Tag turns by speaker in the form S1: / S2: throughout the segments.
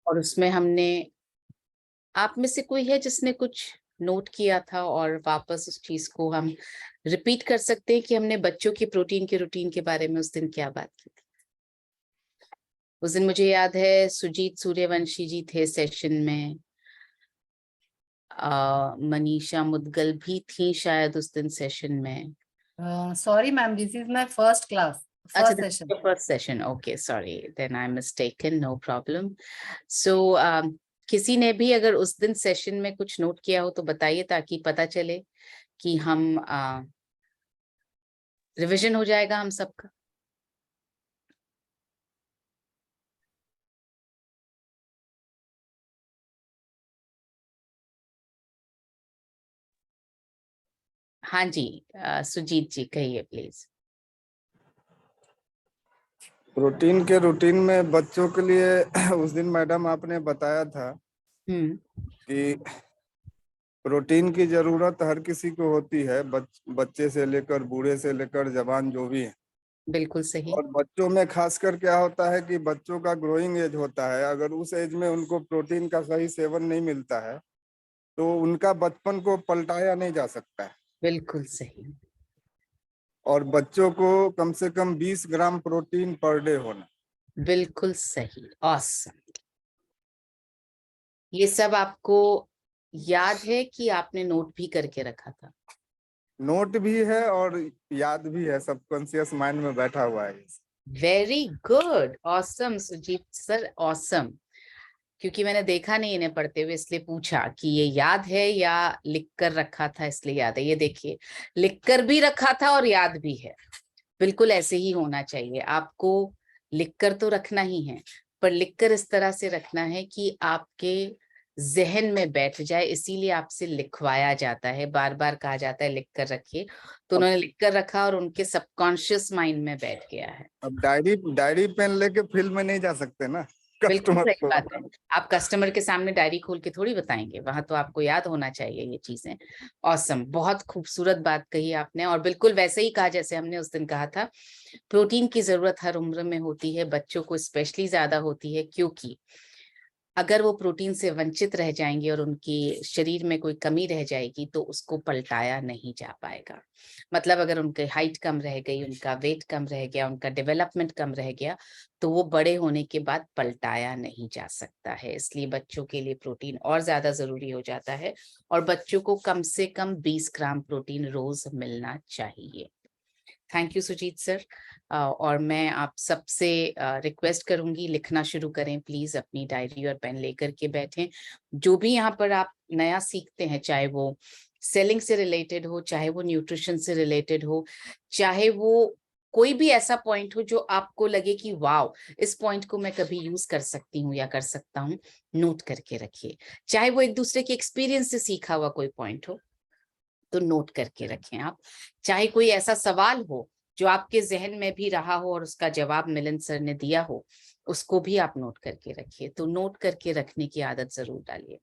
S1: और उसमें हमने, आप में से कोई है जिसने कुछ नोट किया था और वापस उस चीज को हम रिपीट कर सकते हैं कि हमने बच्चों की प्रोटीन के रूटीन के बारे में उस दिन क्या बात की थी? उस दिन मुझे याद है सुजीत सूर्यवंशी जी थे सेशन में, मनीषा मुदगल भी थी शायद उस दिन सेशन में।
S2: Sorry ma'am, this is my first class,
S1: अच्छा,
S2: first session.
S1: First session, okay, sorry, then I mistaken, no problem. So किसी ने भी अगर उस दिन सेशन में कुछ नोट किया हो तो बताइए, ताकि पता चले कि हम रिवीजन हो जाएगा हम सबका। हाँ जी, सुजीत जी कहिए प्लीज।
S3: प्रोटीन के रूटीन में बच्चों के लिए उस दिन मैडम आपने बताया था कि प्रोटीन की जरूरत हर किसी को होती है, बच्चे से लेकर बूढ़े से लेकर जवान जो भी है।
S1: बिल्कुल सही।
S3: और बच्चों में खासकर क्या होता है कि बच्चों का ग्रोइंग एज होता है, अगर उस एज में उनको प्रोटीन का सही सेवन नहीं मिलता है तो उनका बचपन को पलटाया नहीं जा सकता है।
S1: बिल्कुल सही।
S3: और बच्चों को कम से कम 20 ग्राम प्रोटीन पर डे होना।
S1: बिल्कुल सही, ऑसम। ये सब आपको याद है कि आपने नोट भी करके रखा था?
S3: नोट भी है और याद भी है, सबकॉन्शियस माइंड में बैठा हुआ है।
S1: Very good, awesome Sujit sir, awesome. क्योंकि मैंने देखा नहीं इन्हें पढ़ते हुए, इसलिए पूछा कि ये याद है या लिख कर रखा था, इसलिए याद है। ये देखिए, लिख कर भी रखा था और याद भी है। बिल्कुल ऐसे ही होना चाहिए आपको। लिखकर तो रखना ही है, पर लिखकर इस तरह से रखना है कि आपके जहन में बैठ जाए, इसीलिए आपसे लिखवाया जाता है, बार बार कहा जाता है लिख कर रखिए। तो उन्होंने लिख कर रखा और उनके सबकॉन्शियस माइंड में बैठ गया है।
S3: अब डायरी पेन लेके फील्ड में नहीं जा सकते ना
S1: बिल्कुल
S3: कस्टमर
S1: सही
S3: को।
S1: बात है। आप कस्टमर के सामने डायरी खोल के थोड़ी बताएंगे, वहां तो आपको याद होना चाहिए ये चीजें। ऑसम, बहुत खूबसूरत बात कही आपने, और बिल्कुल वैसे ही कहा जैसे हमने उस दिन कहा था। प्रोटीन की जरूरत हर उम्र में होती है, बच्चों को स्पेशली ज्यादा होती है, क्योंकि अगर वो प्रोटीन से वंचित रह जाएंगे और उनकी शरीर में कोई कमी रह जाएगी तो उसको पलटाया नहीं जा पाएगा। मतलब अगर उनकी हाइट कम रह गई, उनका वेट कम रह गया, उनका डेवलपमेंट कम रह गया, तो वो बड़े होने के बाद पलटाया नहीं जा सकता है। इसलिए बच्चों के लिए प्रोटीन और ज्यादा जरूरी हो जाता है, और बच्चों को कम से कम 20 ग्राम प्रोटीन रोज मिलना चाहिए। Thank you Sujit sir. और मैं आप सबसे रिक्वेस्ट करूंगी, लिखना शुरू करें प्लीज, अपनी डायरी और पेन लेकर के बैठें। जो भी यहाँ पर आप नया सीखते हैं, चाहे वो सेलिंग से रिलेटेड हो, चाहे वो न्यूट्रिशन से रिलेटेड हो, चाहे वो कोई भी ऐसा पॉइंट हो जो आपको लगे कि वाओ, इस पॉइंट को मैं कभी यूज कर सकती हूँ या कर सकता हूँ, नोट करके रखिए। चाहे वो एक दूसरे के एक्सपीरियंस से सीखा हुआ कोई पॉइंट हो तो नोट करके रखें आप। चाहे कोई ऐसा सवाल हो जो आपके जहन में भी रहा हो और उसका जवाब मिलन सर ने दिया हो, उसको भी आप नोट करके रखिए। तो नोट करके रखने की आदत जरूर डालिए।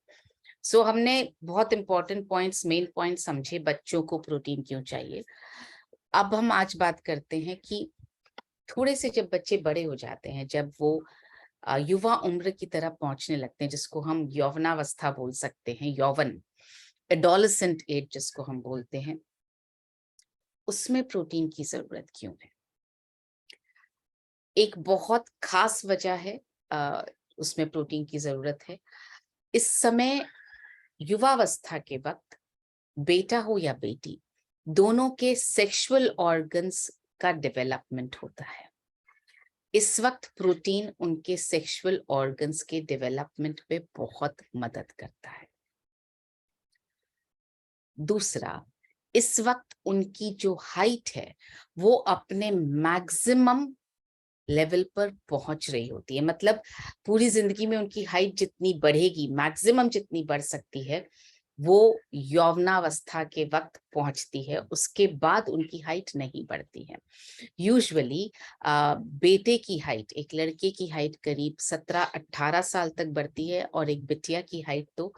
S1: सो हमने बहुत इंपॉर्टेंट पॉइंट्स, मेन पॉइंट समझे, बच्चों को प्रोटीन क्यों चाहिए। अब हम आज बात करते हैं कि थोड़े से जब बच्चे बड़े हो जाते हैं, जब वो युवा उम्र की तरफ पहुंचने लगते हैं, जिसको हम यौवनावस्था बोल सकते हैं, यौवन, एडोलेसेंट एज जिसको हम बोलते हैं, उसमें प्रोटीन की जरूरत क्यों है? एक बहुत खास वजह है उसमें प्रोटीन की जरूरत है। इस समय युवावस्था के वक्त बेटा हो या बेटी, दोनों के सेक्सुअल ऑर्गन्स का डेवलपमेंट होता है। इस वक्त प्रोटीन उनके सेक्सुअल ऑर्गन्स के डेवलपमेंट पे बहुत मदद करता है। दूसरा, इस वक्त उनकी जो हाइट है वो अपने मैक्सिमम लेवल पर पहुंच रही होती है। मतलब पूरी जिंदगी में उनकी हाइट जितनी बढ़ेगी, मैक्सिमम जितनी बढ़ सकती है, वो यौवनावस्था के वक्त पहुंचती है। उसके बाद उनकी हाइट नहीं बढ़ती है। यूजुअली बेटे की हाइट, एक लड़के की हाइट करीब 17-18 साल तक बढ़ती है, और एक बिटिया की हाइट तो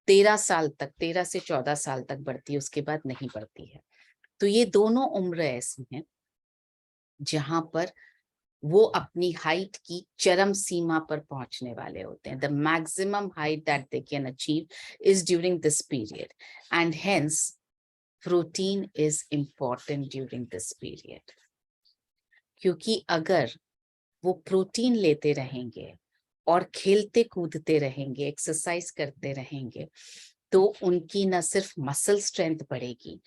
S1: 13 साल तक, 13 से 14 साल तक बढ़ती है, उसके बाद नहीं बढ़ती है। तो ये दोनों उम्र ऐसी हैं जहां पर वो अपनी हाइट की चरम सीमा पर पहुंचने वाले होते हैं. The maximum height that they can achieve is during this period and hence protein is important during this period. क्योंकि अगर वो प्रोटीन लेते रहेंगे और खेलते कूदते रहेंगे, एक्सरसाइज करते रहेंगे, तो उनकी न सिर्फ मसल स्ट्रेंथ बढ़ेगी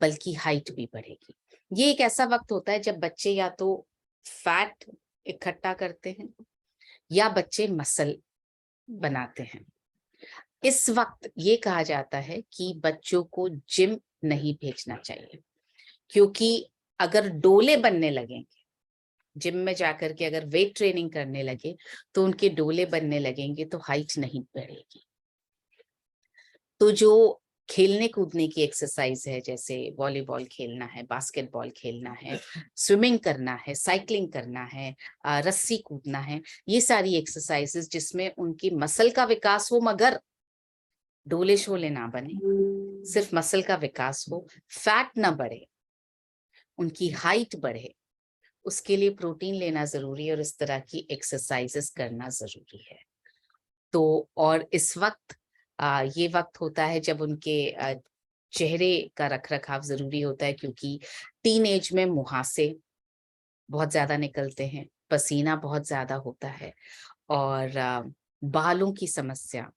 S1: बल्कि हाइट भी बढ़ेगी. ये एक ऐसा वक्त होता है जब बच्चे या तो फैट इकट्ठा करते हैं या बच्चे मसल बनाते हैं. इस वक्त ये कहा जाता है कि बच्चों को जिम नहीं भेजना चाहिए, क्योंकि अगर डोले बनने लगेंगे, जिम में जाकर के अगर वेट ट्रेनिंग करने लगे तो उनके डोले बनने लगेंगे तो हाइट नहीं बढ़ेगी. तो जो खेलने कूदने की एक्सरसाइज है, जैसे वॉलीबॉल खेलना है, बास्केटबॉल खेलना है, स्विमिंग करना है, साइकिलिंग करना है, रस्सी कूदना है, ये सारी एक्सरसाइजेस जिसमें उनकी मसल का विकास हो मगर डोले शोले ना बने, सिर्फ मसल का विकास हो, फैट ना बढ़े, उनकी हाइट बढ़े, उसके लिए प्रोटीन लेना जरूरी है और इस तरह की एक्सरसाइजेस करना जरूरी है. तो और इस वक्त ये वक्त होता है जब उनके चेहरे का रखरखाव जरूरी होता है, क्योंकि टीन एज में मुहासे बहुत ज्यादा निकलते हैं, पसीना बहुत ज्यादा होता है और बालों की समस्या,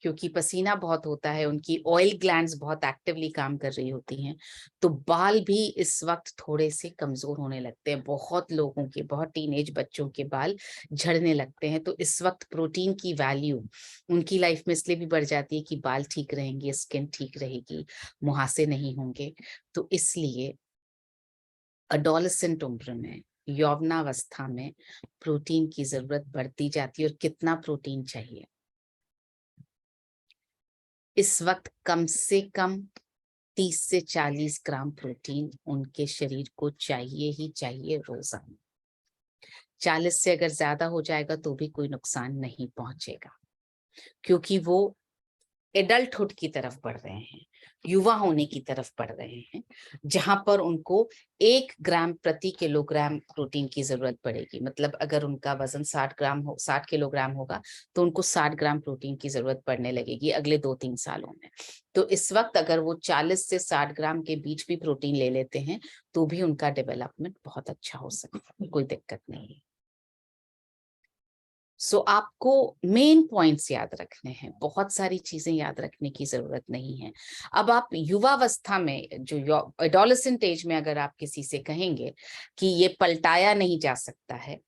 S1: क्योंकि पसीना बहुत होता है, उनकी ऑयल ग्लैंड्स बहुत एक्टिवली काम कर रही होती हैं, तो बाल भी इस वक्त थोड़े से कमजोर होने लगते हैं. बहुत लोगों के, बहुत टीनेज बच्चों के बाल झड़ने लगते हैं. तो इस वक्त प्रोटीन की वैल्यू उनकी लाइफ में इसलिए भी बढ़ जाती है कि बाल ठीक रहेंगे, स्किन ठीक रहेगी, मुहासे नहीं होंगे. तो इसलिए अडोलेसेंट उम्र में, यौवनावस्था में प्रोटीन की जरूरत बढ़ती जाती है. और कितना प्रोटीन चाहिए? इस वक्त कम से कम 30 से 40 ग्राम प्रोटीन उनके शरीर को चाहिए ही चाहिए रोजाना. 40 से अगर ज्यादा हो जाएगा तो भी कोई नुकसान नहीं पहुंचेगा, क्योंकि वो एडल्टहुड की तरफ बढ़ रहे हैं, युवा होने की तरफ बढ़ रहे हैं, जहां पर उनको 1 ग्राम प्रति किलोग्राम प्रोटीन की जरूरत पड़ेगी. मतलब अगर उनका वजन 60 किलोग्राम होगा तो उनको 60 ग्राम प्रोटीन की जरूरत पड़ने लगेगी अगले 2-3 सालों में. तो इस वक्त अगर वो 40 से 60 ग्राम के बीच भी प्रोटीन ले लेते हैं तो भी उनका डेवलपमेंट बहुत अच्छा हो सकता है, कोई दिक्कत नहीं है. सो आपको मेन पॉइंट्स याद रखने हैं, बहुत सारी चीजें याद रखने की जरूरत नहीं है. अब आप युवावस्था में, जो एडोलेसेंट एज में, अगर आप किसी से कहेंगे कि ये पलटाया नहीं जा सकता है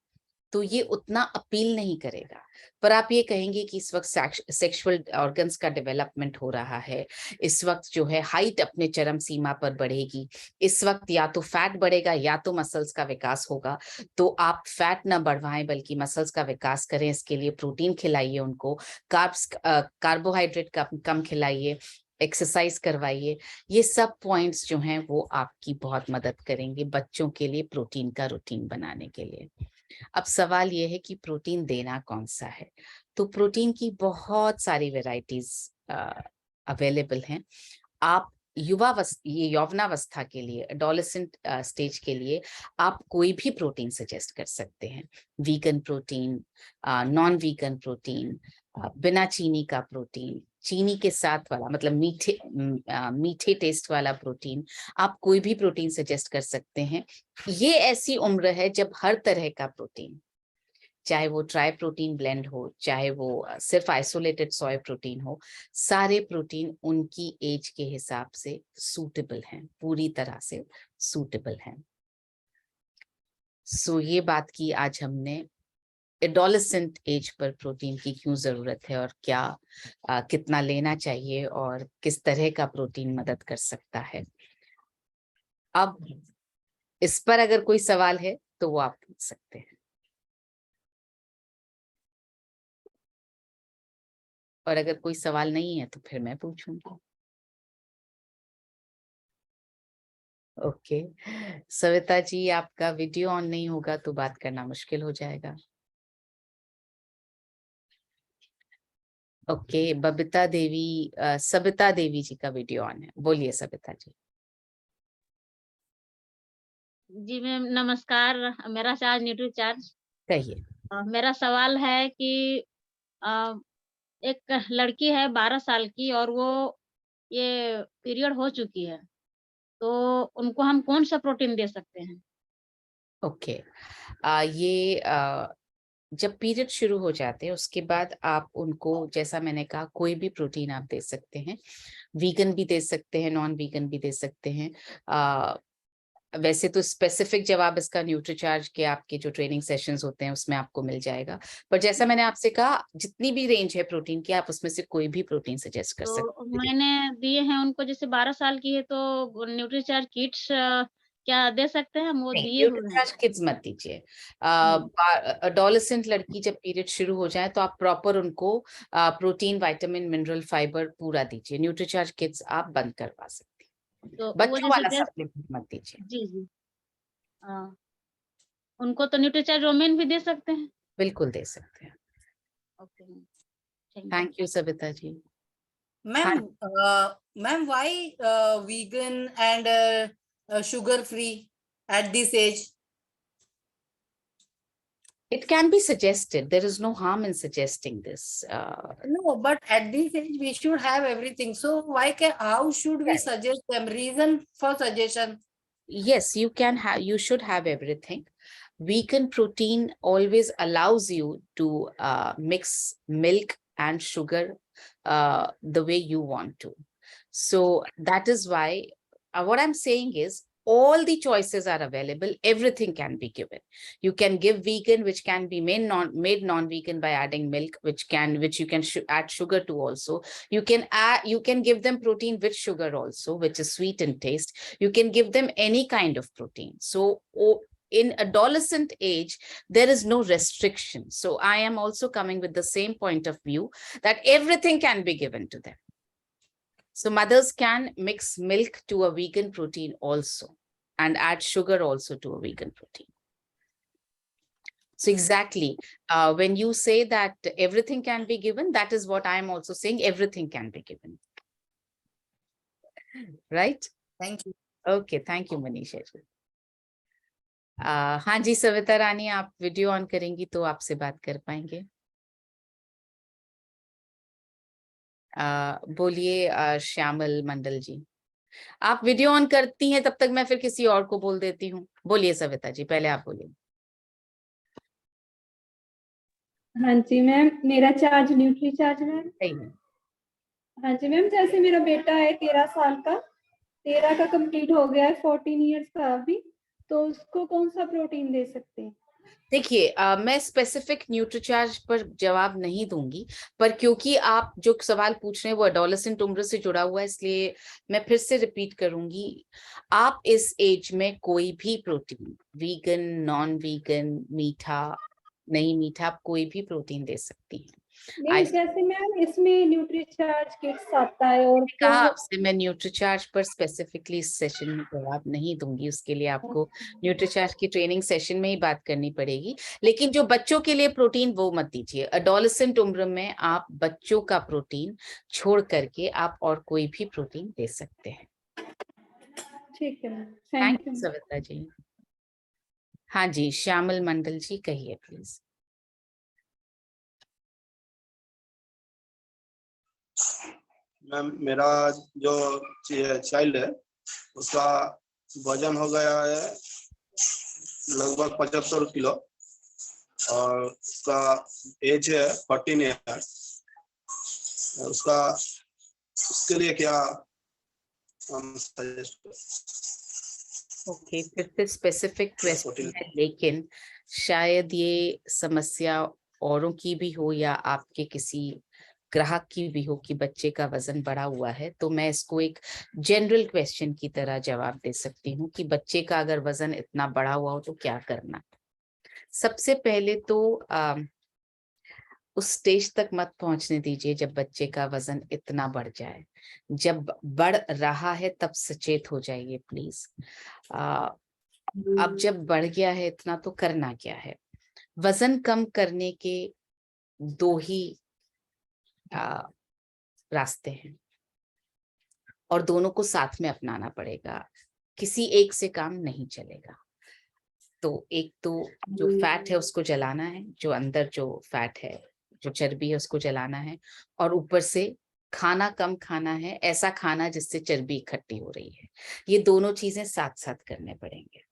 S1: तो ये उतना अपील नहीं करेगा. पर आप ये कहेंगे कि इस वक्त सेक्सुअल ऑर्गन्स का डेवलपमेंट हो रहा है, इस वक्त जो है हाइट अपने चरम सीमा पर बढ़ेगी, इस वक्त या तो फैट बढ़ेगा या तो मसल्स का विकास होगा. तो आप फैट ना बढ़वाएं बल्कि मसल्स का विकास करें. इसके लिए प्रोटीन खिलाइए उनको, कार्बोहाइड्रेट कम खिलाइए, एक्सरसाइज करवाइए. ये सब पॉइंट्स जो हैं वो आपकी बहुत मदद करेंगे बच्चों के लिए प्रोटीन का रूटीन बनाने के लिए. अब सवाल ये है कि प्रोटीन देना कौन सा है. तो प्रोटीन की बहुत सारी वेराइटीज अवेलेबल हैं. आप ये यौवनावस्था के लिए, एडोलेसेंट स्टेज के लिए आप कोई भी प्रोटीन सजेस्ट कर सकते हैं. Vegan protein, non vegan protein, बिना चीनी का प्रोटीन, चीनी के साथ वाला, मतलब मीठे टेस्ट वाला प्रोटीन, आप कोई भी प्रोटीन सजेस्ट कर सकते हैं. ये ऐसी उम्र है जब हर तरह का प्रोटीन, चाहे वो ट्राई प्रोटीन ब्लेंड हो, चाहे वो सिर्फ आइसोलेटेड सोय प्रोटीन हो, सारे प्रोटीन उनकी एज के हिसाब से सूटेबल हैं, पूरी तरह से सूटेबल हैं. सो ये बात की आज हमने एडोलेसेंट एज पर प्रोटीन की क्यों जरूरत है और क्या कितना लेना चाहिए और किस तरह का प्रोटीन मदद कर सकता है. अब इस पर अगर कोई सवाल है तो वो आप पूछ सकते हैं, और अगर कोई सवाल नहीं है तो फिर मैं पूछूंगी. ओके, सविता जी आपका वीडियो ऑन नहीं होगा तो बात करना मुश्किल हो जाएगा. ओके, बबीता देवी, सविता देवी जी का वीडियो ऑन है. बोलिए सविता जी.
S4: जी मैम नमस्कार, मेरा चार्ज न्यूट्री चार्ज।
S1: कहिए।
S4: मेरा सवाल है कि अ, एक लड़की है 12 साल की और वो ये पीरियड हो चुकी है, तो उनको हम कौन-सा प्रोटीन दे सकते हैं?
S1: ओके। ये जब पीरियड शुरू हो जाते हैं उसके बाद आप उनको, जैसा मैंने कहा, कोई भी प्रोटीन आप दे सकते हैं। वीगन भी दे सकते हैं, नॉन वीगन भी दे सकते हैं। वैसे तो स्पेसिफिक जवाब इसका न्यूट्रीचार्ज के आपके जो ट्रेनिंग सेशंस होते हैं उसमें आपको मिल जाएगा, पर जैसा मैंने आपसे कहा जितनी भी रेंज है प्रोटीन की आप उसमें से कोई भी प्रोटीन सजेस्ट कर सकते
S4: तो
S1: हैं।
S4: मैंने दिए हैं उनको, जैसे 12 साल की है तो न्यूट्रीचार्ज किट्स क्या दे सकते हैं? हम वो
S1: नहीं,
S4: दिए हुए हैं।
S1: न्यूट्रीचार्ज किड्स मत दीजिए।
S4: हुँ।
S1: एडोलेसेंट लड़की जब पीरियड शुरू हो जाए तो आप प्रॉपर उनको प्रोटीन, विटामिन, मिनरल, फाइबर पूरा दीजिए। न्यूट्रीचार्ज किड्स आप बंद करवा सकती हैं।
S4: तो वो
S1: बच्चों
S4: जैसे
S1: वाला
S4: दे
S1: सप्लीमेंट मत दीजिए।
S4: जी, जी। उनको तो न्यूट्रीचार्ज रोमेन भी दे सकते हैं?
S1: बिल्कुल दे सकते हैं।
S4: Okay ma'am, thank you.
S1: Thank you Savita ji.
S2: Ma'am, ma'am, why vegan and sugar free at this age?
S1: It can be suggested. There is no harm in suggesting this.
S2: No, but at this age we should have everything. So how should we
S1: Yes.
S2: suggest them? Reason for suggestion.
S1: Yes, you can have, you should have everything. Vegan protein always allows you to mix milk and sugar the way you want to. So that is why what I'm saying is all the choices are available. Everything can be given. You can give vegan, which can be made non-vegan by adding milk, which you can add sugar to also. You can give them protein with sugar also, which is sweet in taste. You can give them any kind of protein. So in adolescent age, there is no restriction. So I am also coming with the same point of view that everything can be given to them. So mothers can mix milk to a vegan protein also and add sugar also to a vegan protein. So exactly, when you say that everything can be given, that is what I am also saying, everything can be given. Right?
S2: Thank you.
S1: Okay, thank you, Manisha. हाँ जी, सविता रानी, आप video on करेंगी तो आपसे बात कर पाएंगे। बोलिए श्यामल मंडल जी। आप वीडियो ऑन करती हैं तब तक मैं फिर किसी और को बोल देती हूँ। बोलिए सविता जी, पहले आप बोलिए।
S5: हाँ जी मैम, मेरा चार्ज न्यूट्री चार्ज मैम।
S1: सही है।
S5: हाँ जी मैम, जैसे मेरा बेटा है 13 साल का, 13 का कंप्लीट हो गया है, 14 इयर्स का अभी, तो उसको कौन सा प्रोटीन दे सकते हैं?
S1: देखिए, मैं स्पेसिफिक न्यूट्रीचार्ज पर जवाब नहीं दूंगी, पर क्योंकि आप जो सवाल पूछ रहे हैं वो एडोलेसेंट उम्र से जुड़ा हुआ है, इसलिए मैं फिर से रिपीट करूंगी। आप इस एज में कोई भी प्रोटीन, वीगन, नॉन वीगन, मीठा, नहीं मीठा, आप कोई भी प्रोटीन दे सकती हैं।
S5: नहीं, जैसे मैम इसमें न्यूट्री चार्ज किट्स आता है और
S1: कहा आपसे मैं न्यूट्रीचार्ज पर स्पेसिफिकली इस सेशन में जवाब नहीं दूंगी, उसके लिए आपको न्यूट्रीचार्ज की ट्रेनिंग सेशन में ही बात करनी पड़ेगी। लेकिन जो बच्चों के लिए प्रोटीन वो मत दीजिए। एडोलेसेंट उम्र में आप बच्चों का प्रोटीन छोड़ करके आप और कोई भी प्रोटीन दे सकते हैं।
S5: ठीक है मैम,
S1: थैंक यू सविता जी। हाँ जी, श्यामल मंडल जी, कहिए प्लीज।
S6: मैम, मेरा जो चाइल्ड है उसका वजन हो गया है लगभग 75 किलो और उसका एज है 14 ईयर। उसके लिए क्या हम सजेस्ट करें?
S1: ओके, फिर से स्पेसिफिक क्वेश्चन है, लेकिन शायद ये समस्या औरों की भी हो या आपके किसी ग्राहक की भी हो कि बच्चे का वजन बढ़ा हुआ है, तो मैं इसको एक जनरल क्वेश्चन की तरह जवाब दे सकती हूँ कि बच्चे का अगर वजन इतना बढ़ा हुआ हो तो क्या करना। सबसे पहले तो उस स्टेज तक मत पहुंचने दीजिए जब बच्चे का वजन इतना बढ़ जाए। जब बढ़ रहा है तब सचेत हो जाइए प्लीज। अब जब बढ़ गया है इतना तो करना क्या है। वजन कम करने के दो ही रास्ते हैं और दोनों को साथ में अपनाना पड़ेगा, किसी एक से काम नहीं चलेगा। तो एक तो जो फैट है उसको जलाना है, जो अंदर जो फैट है, जो चर्बी है उसको जलाना है, और ऊपर से खाना कम खाना है, ऐसा खाना जिससे चर्बी इकट्ठी हो रही है। ये दोनों चीजें साथ साथ करने पड़ेंगे।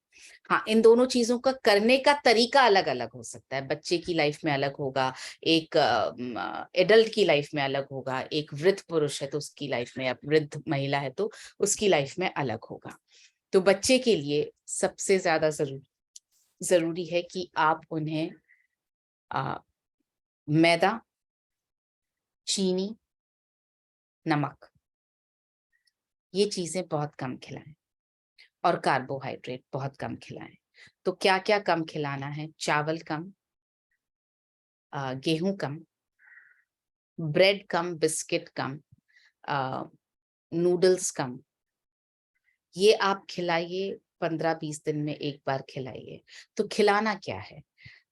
S1: हाँ, इन दोनों चीजों का करने का तरीका अलग अलग हो सकता है। बच्चे की लाइफ में अलग होगा, एक एडल्ट की लाइफ में अलग होगा, एक वृद्ध पुरुष है तो उसकी लाइफ में, या वृद्ध महिला है तो उसकी लाइफ में अलग होगा। तो बच्चे के लिए सबसे ज्यादा जरूरी है कि आप उन्हें मैदा, चीनी, नमक, ये चीजें बहुत कम खिलाएं, और कार्बोहाइड्रेट बहुत कम खिलाएं। तो क्या क्या कम खिलाना है? चावल कम, गेहूं कम, ब्रेड कम, बिस्किट कम, नूडल्स कम। ये आप खिलाइए, 15-20 दिन में एक बार खिलाइए। तो खिलाना क्या है?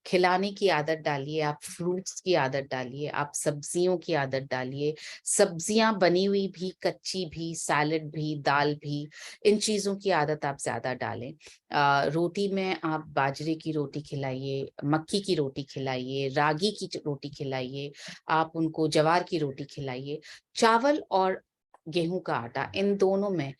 S1: खिलाने की आदत डालिए, आप फ्रूट्स की आदत डालिए, आप सब्जियों की आदत डालिए। सब्जियां बनी हुई भी, कच्ची भी, सैलेड भी, दाल भी, इन चीजों की आदत आप ज्यादा डालें। रोटी में आप बाजरे की रोटी खिलाइए, मक्की की रोटी खिलाइए, रागी की रोटी खिलाइए, आप उनको ज्वार की रोटी खिलाइए। चावल और गेहूं का आटा, इन दोनों में,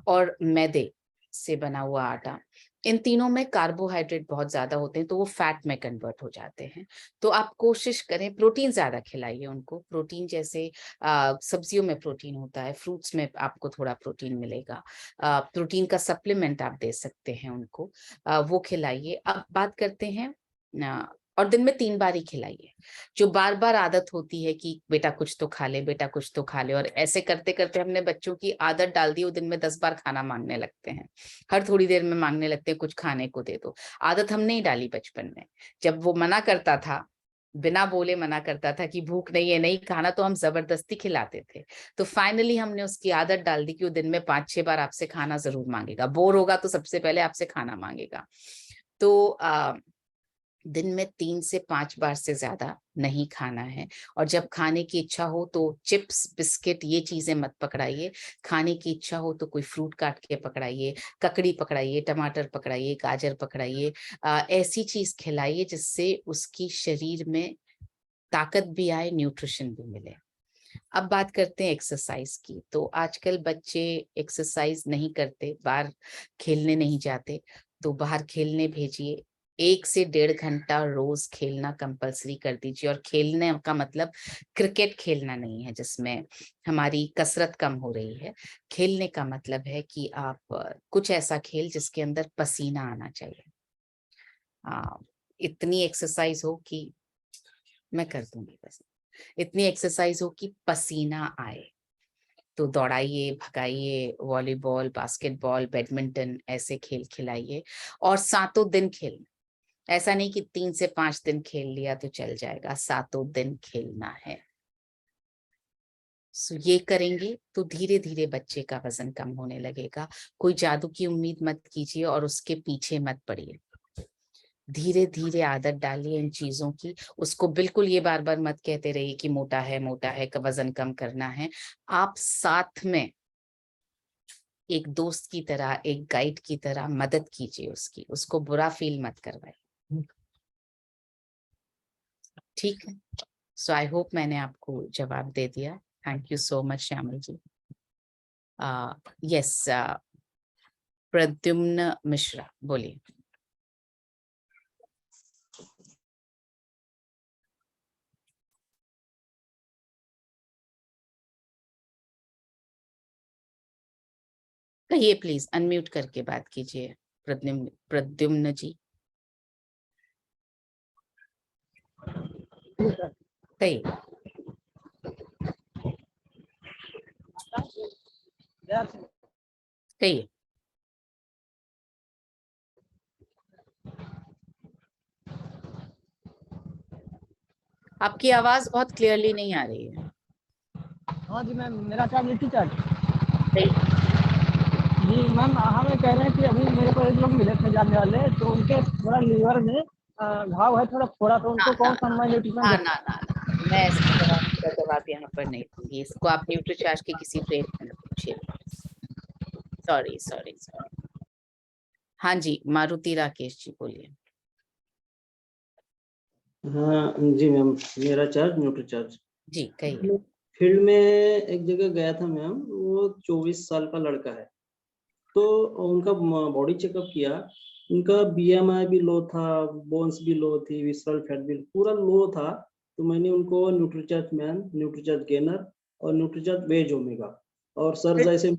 S1: और मैदे से बना हुआ आटा, इन तीनों में कार्बोहाइड्रेट बहुत ज्यादा होते हैं, तो वो फैट में कन्वर्ट हो जाते हैं। तो आप कोशिश करें प्रोटीन ज्यादा खिलाइए उनको। प्रोटीन जैसे सब्जियों में प्रोटीन होता है, फ्रूट्स में आपको थोड़ा प्रोटीन मिलेगा। प्रोटीन का सप्लीमेंट आप दे सकते हैं उनको, वो खिलाइए। अब बात करते हैं, और दिन में 3 बार ही खिलाइए। जो बार बार आदत होती है कि बेटा कुछ तो खा ले, बेटा कुछ तो खा ले, और ऐसे करते करते हमने बच्चों की आदत डाल दी, वो दिन में 10 बार खाना मांगने लगते हैं, हर थोड़ी देर में मांगने लगते हैं कुछ खाने को दे दो। आदत हमने ही डाली बचपन में। जब वो मना करता था, बिना बोले मना करता था कि भूख नहीं है, नहीं खाना, तो हम जबरदस्ती खिलाते थे। तो फाइनली हमने उसकी आदत डाल दी कि वो दिन में 5-6 बार आपसे खाना जरूर मांगेगा। बोर होगा तो सबसे पहले आपसे खाना मांगेगा। तो दिन में 3 से 5 बार से ज्यादा नहीं खाना है। और जब खाने की इच्छा हो तो चिप्स, बिस्किट, ये चीजें मत पकड़ाइए। खाने की इच्छा हो तो कोई फ्रूट काट के पकड़ाइए, ककड़ी पकड़ाइए, टमाटर पकड़ाइए, गाजर पकड़ाइए। ऐसी चीज खिलाइए जिससे उसकी शरीर में ताकत भी आए, न्यूट्रिशन भी मिले। अब बात करते हैं एक्सरसाइज की। तो आजकल बच्चे एक्सरसाइज नहीं करते, बाहर खेलने नहीं जाते, तो बाहर खेलने भेजिए। 1 से 1.5 घंटा रोज खेलना कंपलसरी कर दीजिए। और खेलने का मतलब क्रिकेट खेलना नहीं है जिसमें हमारी कसरत कम हो रही है। खेलने का मतलब है कि आप कुछ ऐसा खेल जिसके अंदर पसीना आना चाहिए। इतनी एक्सरसाइज हो कि, मैं कर दूंगी बस, इतनी एक्सरसाइज हो कि पसीना आए। तो दौड़ाइए, भगाइए, वॉलीबॉल, बास्केटबॉल, बैडमिंटन, ऐसे खेल खिलाइए। और 7 दिन खेलना, ऐसा नहीं कि 3 से 5 दिन खेल लिया तो चल जाएगा, 7 दिन खेलना है। सो ये करेंगे तो धीरे धीरे बच्चे का वजन कम होने लगेगा। कोई जादू की उम्मीद मत कीजिए और उसके पीछे मत पड़िए। धीरे धीरे आदत डालिए इन चीजों की। उसको बिल्कुल ये बार बार मत कहते रहिए कि मोटा है, वजन कम करना है। आप साथ में एक दोस्त की तरह, एक गाइड की तरह मदद कीजिए उसकी, उसको बुरा फील मत करवाइए। ठीक है? सो आई होप मैंने आपको जवाब दे दिया। Thank you so much Shyamal ji. Yes, Pradyumna Mishra, बोलिए। कहिए प्लीज, अनम्यूट करके बात कीजिए प्रद्युम्न जी। कहिए। कहिए। आपकी आवाज बहुत क्लियरली नहीं आ रही है।
S7: हाँ जी मैम, मेरा चार्ट लिट्टी चार्ट।
S1: कहिए।
S7: जी मैम, हमें कह रहे हैं कि अभी मेरे को एक लोग मिले थे जानने वाले, तो उनके थोड़ा लीवर में घाव है, थोड़ा फोड़ा, तो उनको कौन सा मैं न्यूट्रिशन
S1: ना, मैं ऐसी जवाब यहाँ पर नहीं दूंगी। इसको आप न्यूट्रीचार्ज के किसी ट्रेनर से पूछिए। सॉरी। हाँ जी, मारुति राकेश जी बोलिए।
S8: हाँ जी मैम, मेरा चार्ज न्यूट्री चार्ज
S1: जी कहिए।
S8: फील्ड में एक जगह गया था मैम, वो 24 साल का लड़का है, तो उनका बॉडी चेकअप किया, उनका बीएमआई भी लो था, बोन्स भी लो थी, विसरल फैट भी पूरा लो था। तो मैंने उनको न्यूट्रीचार्ज मैन, न्यूट्रीचार्ज गेनर और न्यूट्रीचार्ज वेज ओमेगा, और सर जैसे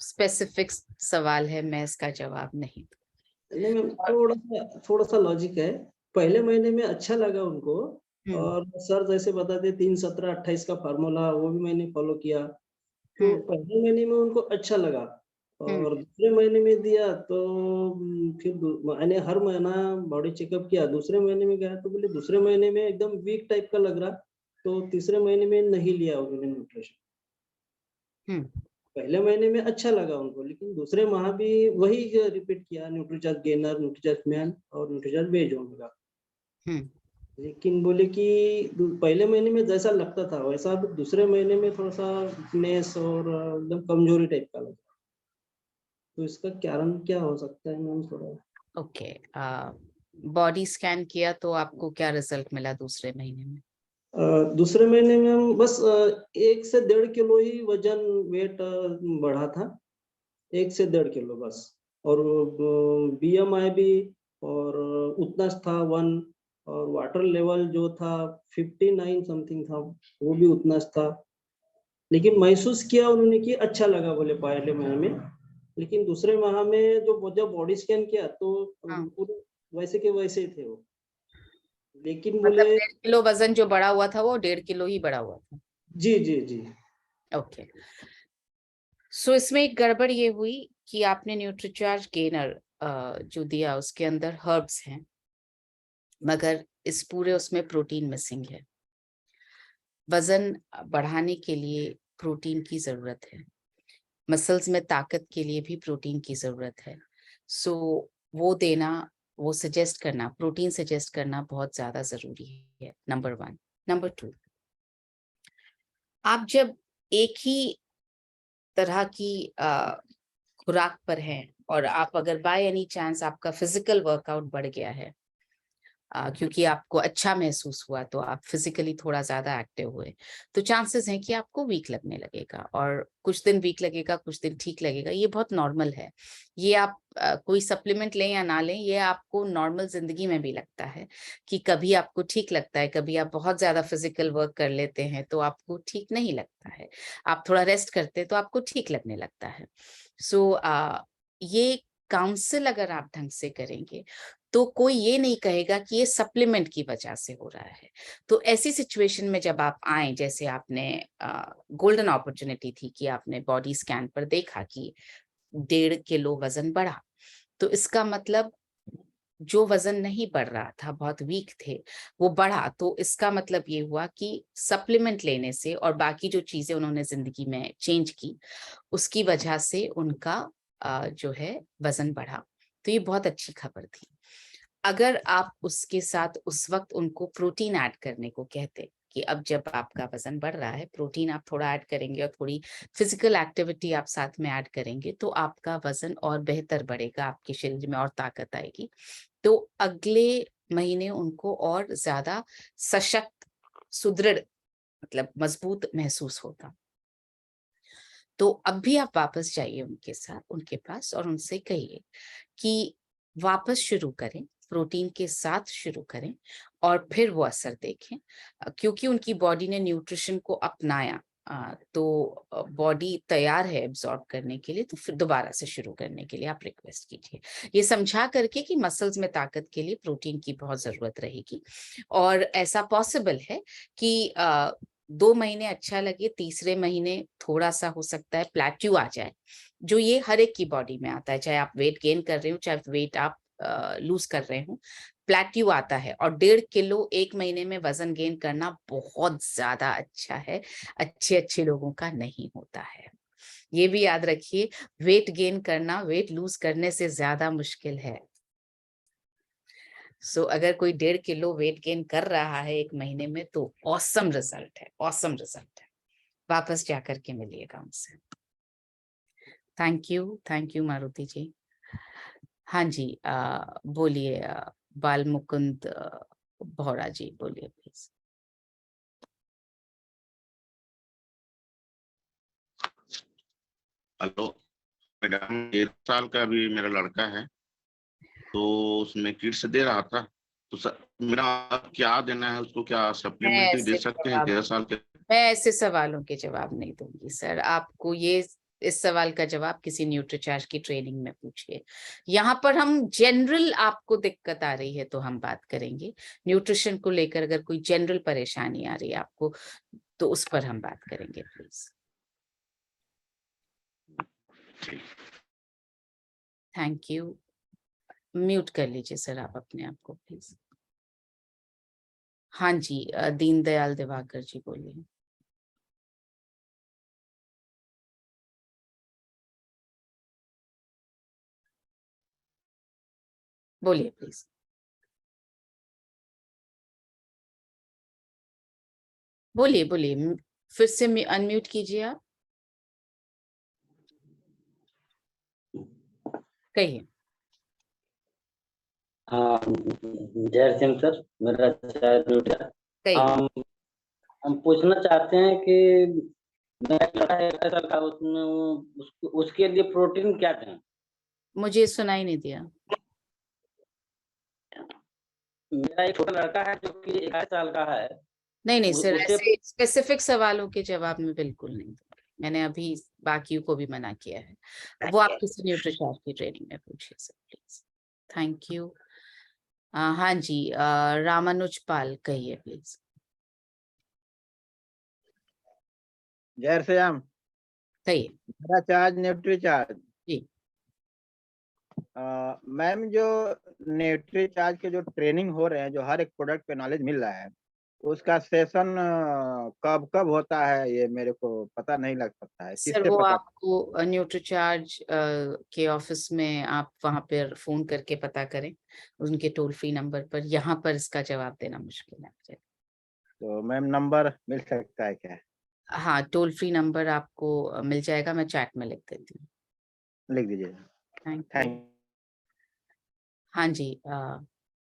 S1: स्पेसिफिक सवाल है, मैं इसका जवाब नहीं
S8: नहीं मैम, थोड़ा सा लॉजिक है। पहले महीने में अच्छा लगा उनको, और सर जैसे बताते 3-17-28 का फार्मूला, वो भी मैंने फॉलो किया, तो पहले महीने में उनको अच्छा लगा, और दूसरे महीने में दिया तो फिर मैंने हर महीना बॉडी चेकअप किया। दूसरे महीने में गया तो बोले दूसरे महीने में एकदम वीक टाइप का लग रहा, तो तीसरे महीने में नहीं लिया उन्होंने न्यूट्रिशन। पहले महीने में अच्छा लगा उनको, लेकिन दूसरे माह भी वही रिपीट किया, न्यूट्रीचार्ज गेनर, न्यूट्रीचार्ज मैन और न्यूट्रीचार्ज वेज ओमेगा। लेकिन बोले कि पहले महीने में जैसा लगता था वैसा दूसरे महीने में थोड़ा सा वीकनेस और एकदम कमजोरी टाइप का लगा, तो इसका कारण क्या हो सकता है मैम थोड़ा?
S1: ओके, बॉडी स्कैन किया तो आपको क्या रिजल्ट मिला दूसरे महीने में?
S8: दूसरे महीने में हम बस 1 से 1.5 किलो ही वजन वेट बढ़ा था, 1 से 1.5 किलो बस, और बीएमआई भी और उतना था 1, और वाटर लेवल जो था 59 समथिंग था, वो भी उतना था। लेकिन महसूस किया उन्होंने कि अच्छा लगा बोले पहले महीने में, लेकिन दूसरे माह में जब बॉडी स्कैन किया तो पूरे वैसे के वैसे थे वो, लेकिन
S1: मतलब
S8: बोले
S1: 1.5 किलो वजन जो बढ़ा हुआ था वो 1.5 किलो ही बढ़ा हुआ था।
S8: जी जी जी।
S1: ओके, सो इसमें एक गड़बड़ ये हुई कि आपने न्यूट्रीचार्ज गेनर जो दिया उसके अंदर हर्ब्स हैं, मगर इस पूरे उसमें प्रोटीन मिसिंग है। वजन बढ़ाने के लिए प्रोटीन की जरूरत है, मसल्स में ताकत के लिए भी प्रोटीन की जरूरत है। सो वो देना, वो सजेस्ट करना, प्रोटीन सजेस्ट करना बहुत ज्यादा जरूरी है, नंबर 1। नंबर 2, आप जब एक ही तरह की खुराक पर हैं और आप अगर बाय एनी चांस आपका फिजिकल वर्कआउट बढ़ गया है, क्योंकि आपको अच्छा महसूस हुआ तो आप फिजिकली थोड़ा ज्यादा एक्टिव हुए, तो चांसेस हैं कि आपको वीक लगने लगेगा, और कुछ दिन वीक लगेगा, कुछ दिन ठीक लगेगा, ये बहुत नॉर्मल है। ये आप कोई सप्लीमेंट लें या ना लें, ये आपको नॉर्मल जिंदगी में भी लगता है कि कभी आपको ठीक लगता है, कभी आप बहुत ज्यादा फिजिकल वर्क कर लेते हैं तो आपको ठीक नहीं लगता है, आप थोड़ा रेस्ट करते हैं तो आपको ठीक लगने लगता है। सो ये काउंसिल अगर आप ढंग से करेंगे तो कोई ये नहीं कहेगा कि ये सप्लीमेंट की वजह से हो रहा है। तो ऐसी सिचुएशन में जब आप आए, जैसे आपने गोल्डन अपॉर्चुनिटी थी कि आपने बॉडी स्कैन पर देखा कि 1.5 किलो वजन बढ़ा, तो इसका मतलब जो वजन नहीं बढ़ रहा था, बहुत वीक थे, वो बढ़ा, तो इसका मतलब ये हुआ कि सप्लीमेंट लेने से और बाकी जो चीजें उन्होंने जिंदगी में चेंज की उसकी वजह से उनका जो है वजन बढ़ा। तो ये बहुत अच्छी खबर थी। अगर आप उसके साथ उस वक्त उनको प्रोटीन ऐड करने को कहते कि अब जब आपका वजन बढ़ रहा है, प्रोटीन आप थोड़ा ऐड करेंगे और थोड़ी फिजिकल एक्टिविटी आप साथ में ऐड करेंगे, तो आपका वजन और बेहतर बढ़ेगा, आपके शरीर में और ताकत आएगी, तो अगले महीने उनको और ज्यादा सशक्त, सुदृढ़, मतलब मजबूत महसूस होता। तो अब भी आप वापस जाइए उनके साथ, उनके पास, और उनसे कहिए कि वापस शुरू करें, प्रोटीन के साथ शुरू करें, और फिर वो असर देखें, क्योंकि उनकी बॉडी ने न्यूट्रिशन को अपनाया, तो बॉडी तैयार है एब्जॉर्ब करने के लिए, तो फिर दोबारा से शुरू करने के लिए आप रिक्वेस्ट कीजिए, ये समझा करके कि मसल्स में ताकत के लिए प्रोटीन की बहुत जरूरत रहेगी, और ऐसा पॉसिबल है कि 2 महीने अच्छा लगे, तीसरे महीने थोड़ा सा हो सकता है प्लेट्यू आ जाए, जो ये हर एक की बॉडी में आता है, चाहे आप वेट गेन कर रहे हो, चाहे वेट आप लूज कर रहे हो, प्लेट्यू आता है। और 1.5 किलो 1 महीने में वजन गेन करना बहुत ज्यादा अच्छा है, अच्छे लोगों का नहीं होता है, ये भी याद रखिए। वेट गेन करना वेट लूज करने से ज्यादा मुश्किल है। सो अगर कोई 1.5 किलो वेट गेन कर रहा है 1 महीने में, तो ऑसम रिजल्ट है, ऑसम रिजल्ट है। वापस जाकर के मिलिएगा उनसे। थैंक यू मारुति जी। हाँ जी, बोलिए बाल मुकुंद भौरा जी, बोलिए प्लीज।
S9: हेलो मैडम, 1 साल का भी मेरा लड़का है, तो उसमें किट्स दे रहा था, तो मेरा क्या देना है उसको, क्या सप्लीमेंट्री दे सकते हैं 1.5 साल के?
S1: मैं ऐसे सवालों के जवाब नहीं दूंगी सर आपको। ये इस सवाल का जवाब किसी न्यूट्रीचार्ज की ट्रेनिंग में पूछिए। यहाँ पर हम जनरल, आपको दिक्कत आ रही है तो हम बात करेंगे न्यूट्रिशन को लेकर। अगर कोई जनरल परेशानी आ रही है आपको तो उस पर हम बात करेंगे प्लीज। Thank you. म्यूट कर लीजिए सर आप अपने आप को प्लीज। हाँ जी, दीनदयाल दिवाकर जी बोलिए। बोलिए प्लीज। बोलिए बोलिए, फिर से अनम्यूट कीजिए आप, कहिए।
S10: जय सिंह सर, मेरा
S1: कहिए।
S10: हम पूछना चाहते हैं कि मेरा लड़का है 1 साल का, उसमें उसके लिए प्रोटीन क्या दें?
S1: मुझे सुनाई नहीं दिया।
S10: मेरा एक छोटा लड़का है जो कि 1 साल का है।
S1: नहीं सर,
S10: उसे
S1: ऐसे स्पेसिफिक सवालों के जवाब में बिल्कुल नहीं दूंगी। मैंने अभी बाकियों को भी मना किया है। वो आप किसी न्यूट्रिशन की ट्रेनिंग में पूछिए सर प्लीज। Thank you. हाँ जी, रामानुज पाल कहिए प्लीज।
S11: जय श्याम।
S1: कहिए।
S11: मेरा चार्ज न्यूट्री चार्ज
S1: जी।
S11: मैम, जो न्यूट्री चार्ज के जो ट्रेनिंग हो रहे हैं, जो हर एक प्रोडक्ट पे नॉलेज मिल रहा है, उसका सेशन कब कब होता है ये मेरे को पता नहीं लग सकता है।
S1: सर
S11: किससे
S1: वो
S11: पता?
S1: आपको न्यूट्रीचार्ज के ऑफिस में आप वहां पर फोन करके पता करें, उनके टोल फ्री नंबर पर। यहाँ पर इसका जवाब देना मुश्किल है मुझे।
S11: तो मैम नंबर मिल सकता है क्या?
S1: हाँ, टोल फ्री नंबर आपको मिल जाएगा, मैं चैट में लिख देती हूँ।
S11: लिख दीजिएगा।
S1: Thank you. हाँ जी,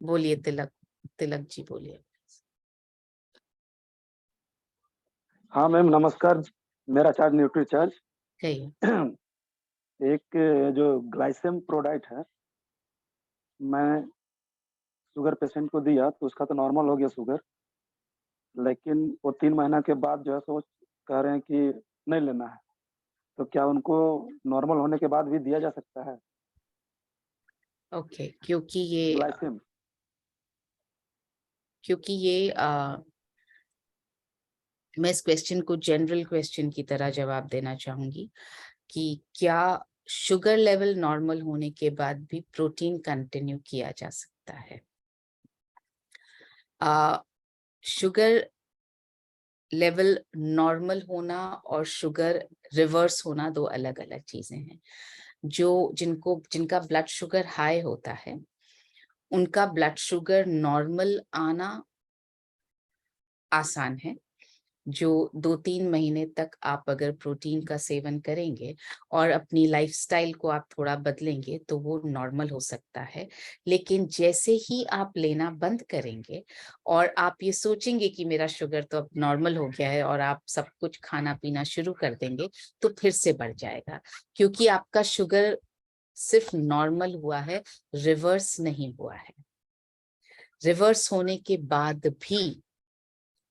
S1: बोलिए तिलक जी बोलिए।
S12: हाँ मैम नमस्कार, मेरा चार्ज न्यूट्री चार्ज। एक जो ग्लाइसेम प्रोडक्ट है, मैं शुगर पेशेंट को दिया तो उसका तो नॉर्मल हो गया शुगर, लेकिन वो 3 महीना के बाद जो है सो कह रहे हैं कि नहीं लेना है, तो क्या उनको नॉर्मल होने के बाद भी दिया जा सकता है?
S1: ओके, क्योंकि ये
S12: ग्लाइसेम,
S1: मैं इस क्वेश्चन को जनरल क्वेश्चन की तरह जवाब देना चाहूंगी कि क्या शुगर लेवल नॉर्मल होने के बाद भी प्रोटीन कंटिन्यू किया जा सकता है? शुगर लेवल नॉर्मल होना और शुगर रिवर्स होना दो अलग अलग चीजें हैं। जिनका ब्लड शुगर हाई होता है, उनका ब्लड शुगर नॉर्मल आना आसान है। जो 2-3 महीने तक आप अगर प्रोटीन का सेवन करेंगे और अपनी लाइफस्टाइल को आप थोड़ा बदलेंगे तो वो नॉर्मल हो सकता है। लेकिन जैसे ही आप लेना बंद करेंगे और आप ये सोचेंगे कि मेरा शुगर तो अब नॉर्मल हो गया है और आप सब कुछ खाना पीना शुरू कर देंगे, तो फिर से बढ़ जाएगा, क्योंकि आपका शुगर सिर्फ नॉर्मल हुआ है, रिवर्स नहीं हुआ है। रिवर्स होने के बाद भी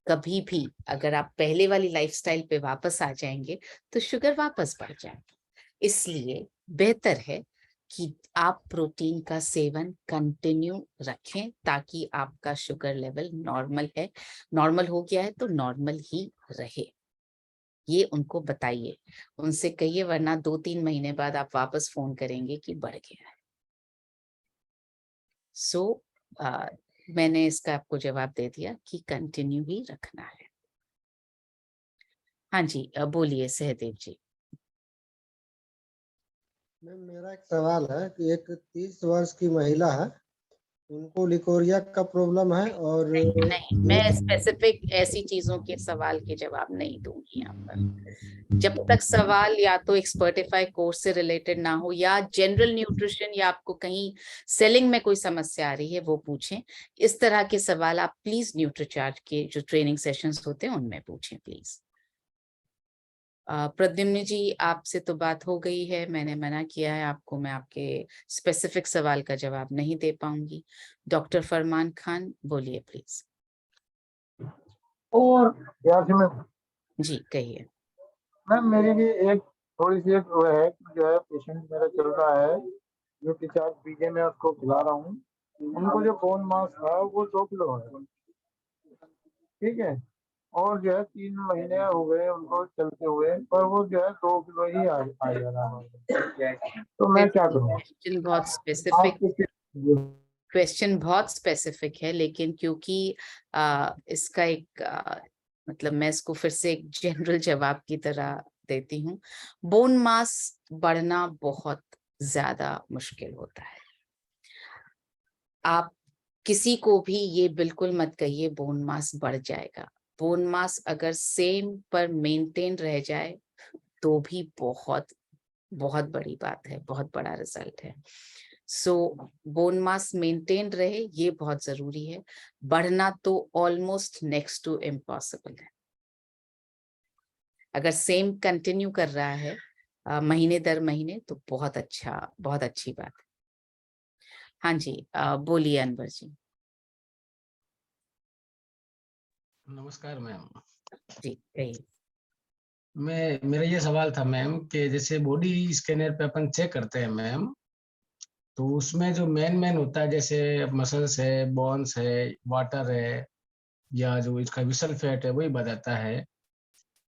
S1: कभी भी अगर आप पहले वाली लाइफस्टाइल पे वापस आ जाएंगे तो शुगर वापस बढ़ जाएगी। इसलिए बेहतर है कि आप प्रोटीन का सेवन कंटिन्यू रखें, ताकि आपका शुगर लेवल नॉर्मल हो गया है तो नॉर्मल ही रहे। ये उनको बताइए, उनसे कहिए, वरना 2-3 महीने बाद आप वापस फोन करेंगे कि बढ़ गया है। मैंने इसका आपको जवाब दे दिया कि कंटिन्यू ही रखना है। हाँ जी, बोलिए सहदेव जी।
S13: मेरा एक सवाल है कि एक 30 वर्ष की महिला है, उनको लिकोरिया का प्रॉब्लम है और
S1: नहीं, मैं स्पेसिफिक ऐसी चीजों के सवाल के जवाब नहीं दूंगी यहाँ पर। जब तक सवाल या तो एक्सपर्टिफाई कोर्स से रिलेटेड ना हो या जनरल न्यूट्रिशन या आपको कहीं सेलिंग में कोई समस्या आ रही है वो पूछें। इस तरह के सवाल आप प्लीज न्यूट्रीचार्ज के जो ट्रेनिंग सेशंस होते हैं उनमें पूछें प्लीज। प्रद्युम्न जी, आपसे तो बात हो गई है, मैंने मना किया है आपको, मैं आपके स्पेसिफिक सवाल का जवाब नहीं दे पाऊंगी। डॉक्टर फरमान खान, बोलिए प्लीज।
S14: और
S1: जी कहिए।
S14: मैम, मेरी भी एक थोड़ी सी एक वो है कि जो है पेशेंट मेरा चल रहा है जो डिस्चार्ज बीजे में उसको खिला रहा हूँ, उनको जो बोन मास था वो 2 किलो है, ठीक है, और जो है 3 महीने हो गए उनको चलते हुए, पर वो जो है 2 किलो ही आ जा रहा है, तो मैं क्या करूँ?
S1: क्वेश्चन बहुत स्पेसिफिक, क्वेश्चन बहुत स्पेसिफिक है, लेकिन क्योंकि इसका एक मतलब मैं इसको फिर से एक जनरल जवाब की तरह देती हूँ। बोन मास बढ़ना बहुत ज्यादा मुश्किल होता है। आप किसी को भी ये बिल्कुल मत कहिए बोन मास बढ़ जाएगा। बोन मास अगर सेम पर मेंटेन रह जाए तो भी बहुत बहुत बड़ी बात है, बहुत बड़ा रिजल्ट है। सो बोन मास मेंटेन रहे ये बहुत जरूरी है, बढ़ना तो ऑलमोस्ट नेक्स्ट टू इम्पॉसिबल है। अगर सेम कंटिन्यू कर रहा है महीने दर महीने तो बहुत अच्छा, बहुत अच्छी बात है। हाँ जी, बोलिए अनवर जी।
S15: नमस्कार मैम।
S1: जी कहिए।
S15: मेरा ये सवाल था मैम कि जैसे बॉडी स्कैनर पे अपन चेक करते हैं मैम, तो उसमें जो मेन होता है जैसे मसल्स है, बोन्स है, वाटर है, या जो इसका विसल फैट है वही बताता है।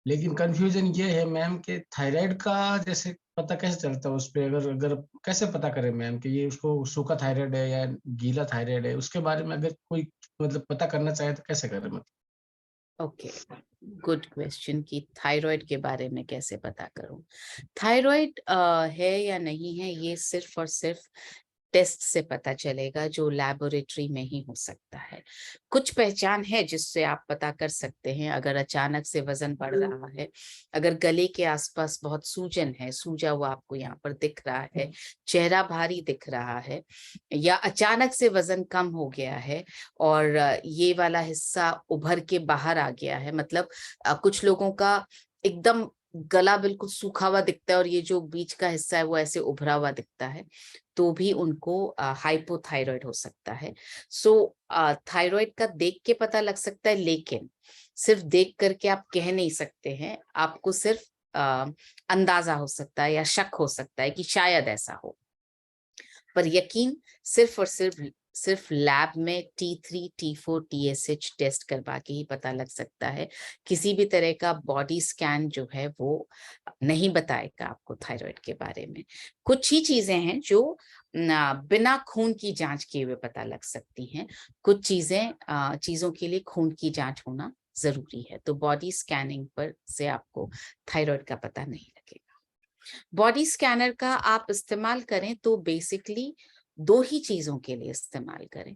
S15: लेकिन कंफ्यूजन ये है मैम कि थायराइड का जैसे पता कैसे चलता है उस पे, अगर अगर कैसे पता करें मैम कि ये उसको सूखा थायराइड है या गीला थायराइड है, उसके बारे में अगर कोई मतलब पता करना चाहे तो कैसे करें मतलब?
S1: ओके, गुड क्वेश्चन कि थायराइड के बारे में कैसे पता करूं। थायराइड है या नहीं है ये सिर्फ और सिर्फ टेस्ट से पता चलेगा, जो लैबोरेटरी में ही हो सकता है। कुछ पहचान है जिससे आप पता कर सकते हैं। अगर अचानक से वजन बढ़ रहा है, अगर गले के आसपास बहुत सूजन है, सूजा हुआ आपको यहाँ पर दिख रहा है, चेहरा भारी दिख रहा है, या अचानक से वजन कम हो गया है और ये वाला हिस्सा उभर के बाहर आ गया है, मतलब कुछ लोगों का एकदम गला बिल्कुल सूखा हुआ दिखता है और ये जो बीच का हिस्सा है वो ऐसे उभरा हुआ दिखता है, तो भी उनको हाइपोथायराइड हो सकता है। सो थायराइड का देख के पता लग सकता है, लेकिन सिर्फ देख करके आप कह नहीं सकते हैं। आपको सिर्फ अंदाजा हो सकता है या शक हो सकता है कि शायद ऐसा हो, पर यकीन सिर्फ और सिर्फ लैब में T3, T4, TSH टेस्ट करवा के ही पता लग सकता है। किसी भी तरह का बॉडी स्कैन जो है वो नहीं बताएगा आपको थायराइड के बारे में। कुछ ही चीजें हैं जो बिना खून की जांच किए हुए पता लग सकती हैं। कुछ चीजों के लिए खून की जांच होना जरूरी है, तो बॉडी स्कैनिंग पर से आपको थायराइड का पता नहीं लगेगा। बॉडी स्कैनर का आप इस्तेमाल करें तो बेसिकली 2 ही चीजों के लिए इस्तेमाल करें।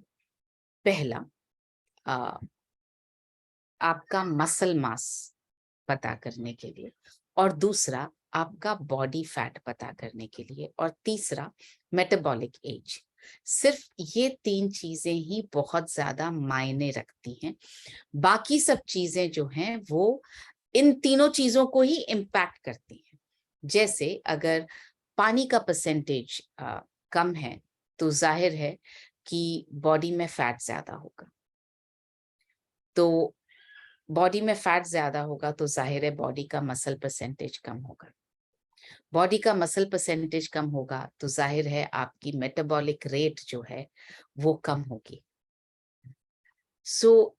S1: पहला, आपका मसल मास पता करने के लिए, और दूसरा आपका बॉडी फैट पता करने के लिए, और तीसरा मेटाबॉलिक एज। सिर्फ ये 3 चीजें ही बहुत ज्यादा मायने रखती हैं। बाकी सब चीजें जो हैं वो इन तीनों चीजों को ही इम्पैक्ट करती हैं। जैसे अगर पानी का परसेंटेज कम है तो जाहिर है कि बॉडी में फैट ज्यादा होगा, तो बॉडी में फैट ज्यादा होगा तो जाहिर है बॉडी का मसल परसेंटेज कम होगा। बॉडी का मसल परसेंटेज कम होगा तो जाहिर है आपकी मेटाबॉलिक रेट जो है वो कम होगी। सो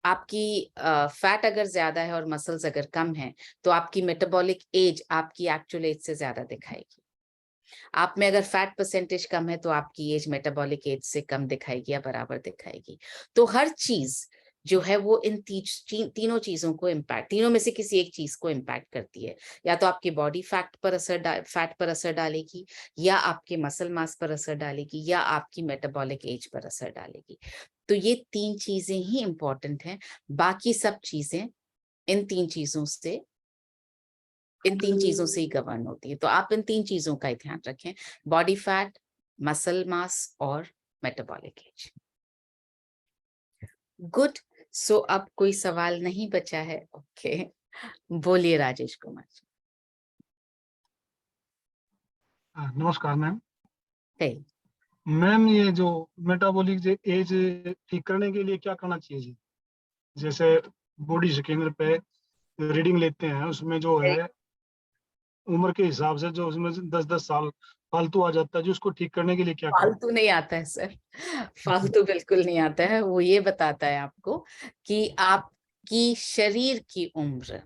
S1: आपकी फैट अगर ज्यादा है और मसल्स अगर कम है तो आपकी मेटाबॉलिक एज आपकी एक्चुअल एज से ज्यादा दिखाएगी। आप में अगर फैट परसेंटेज कम है तो आपकी एज मेटाबॉलिक एज से कम दिखाएगी या बराबर दिखाएगी। तो हर चीज जो है वो इन तीनों चीजों को इम्पैक्ट, तीनों में से किसी एक चीज को इम्पैक्ट करती है। या तो आपकी बॉडी फैट पर असर डालेगी, या आपके मसल मास पर असर डालेगी, या आपकी मेटाबॉलिक एज पर असर डालेगी। तो ये 3 चीजें ही इंपॉर्टेंट हैं। बाकी सब चीजें इन तीन चीजों से ही गवर्न होती है। तो आप इन 3 चीजों का ही ध्यान रखें, बॉडी फैट, मसल मास और मेटाबॉलिक एज। गुड। सो अब कोई सवाल नहीं बचा है। ओके, बोलिए राजेश कुमार।
S14: नमस्कार मैम।
S1: हे
S14: मैम, ये जो मेटाबॉलिक एज ठीक करने के लिए क्या करना चाहिए जी? जैसे बॉडी स्कैनर पे रीडिंग लेते हैं, उसमें जो है उम्र के हिसाब से जो उसमें 10-10 साल फालतू आ जाता है, जो उसको ठीक करने के लिए क्या करें?
S1: फालतू नहीं आता है सर, फालतू बिल्कुल नहीं आता है। वो ये बताता है आपको कि आपकी शरीर की उम्र,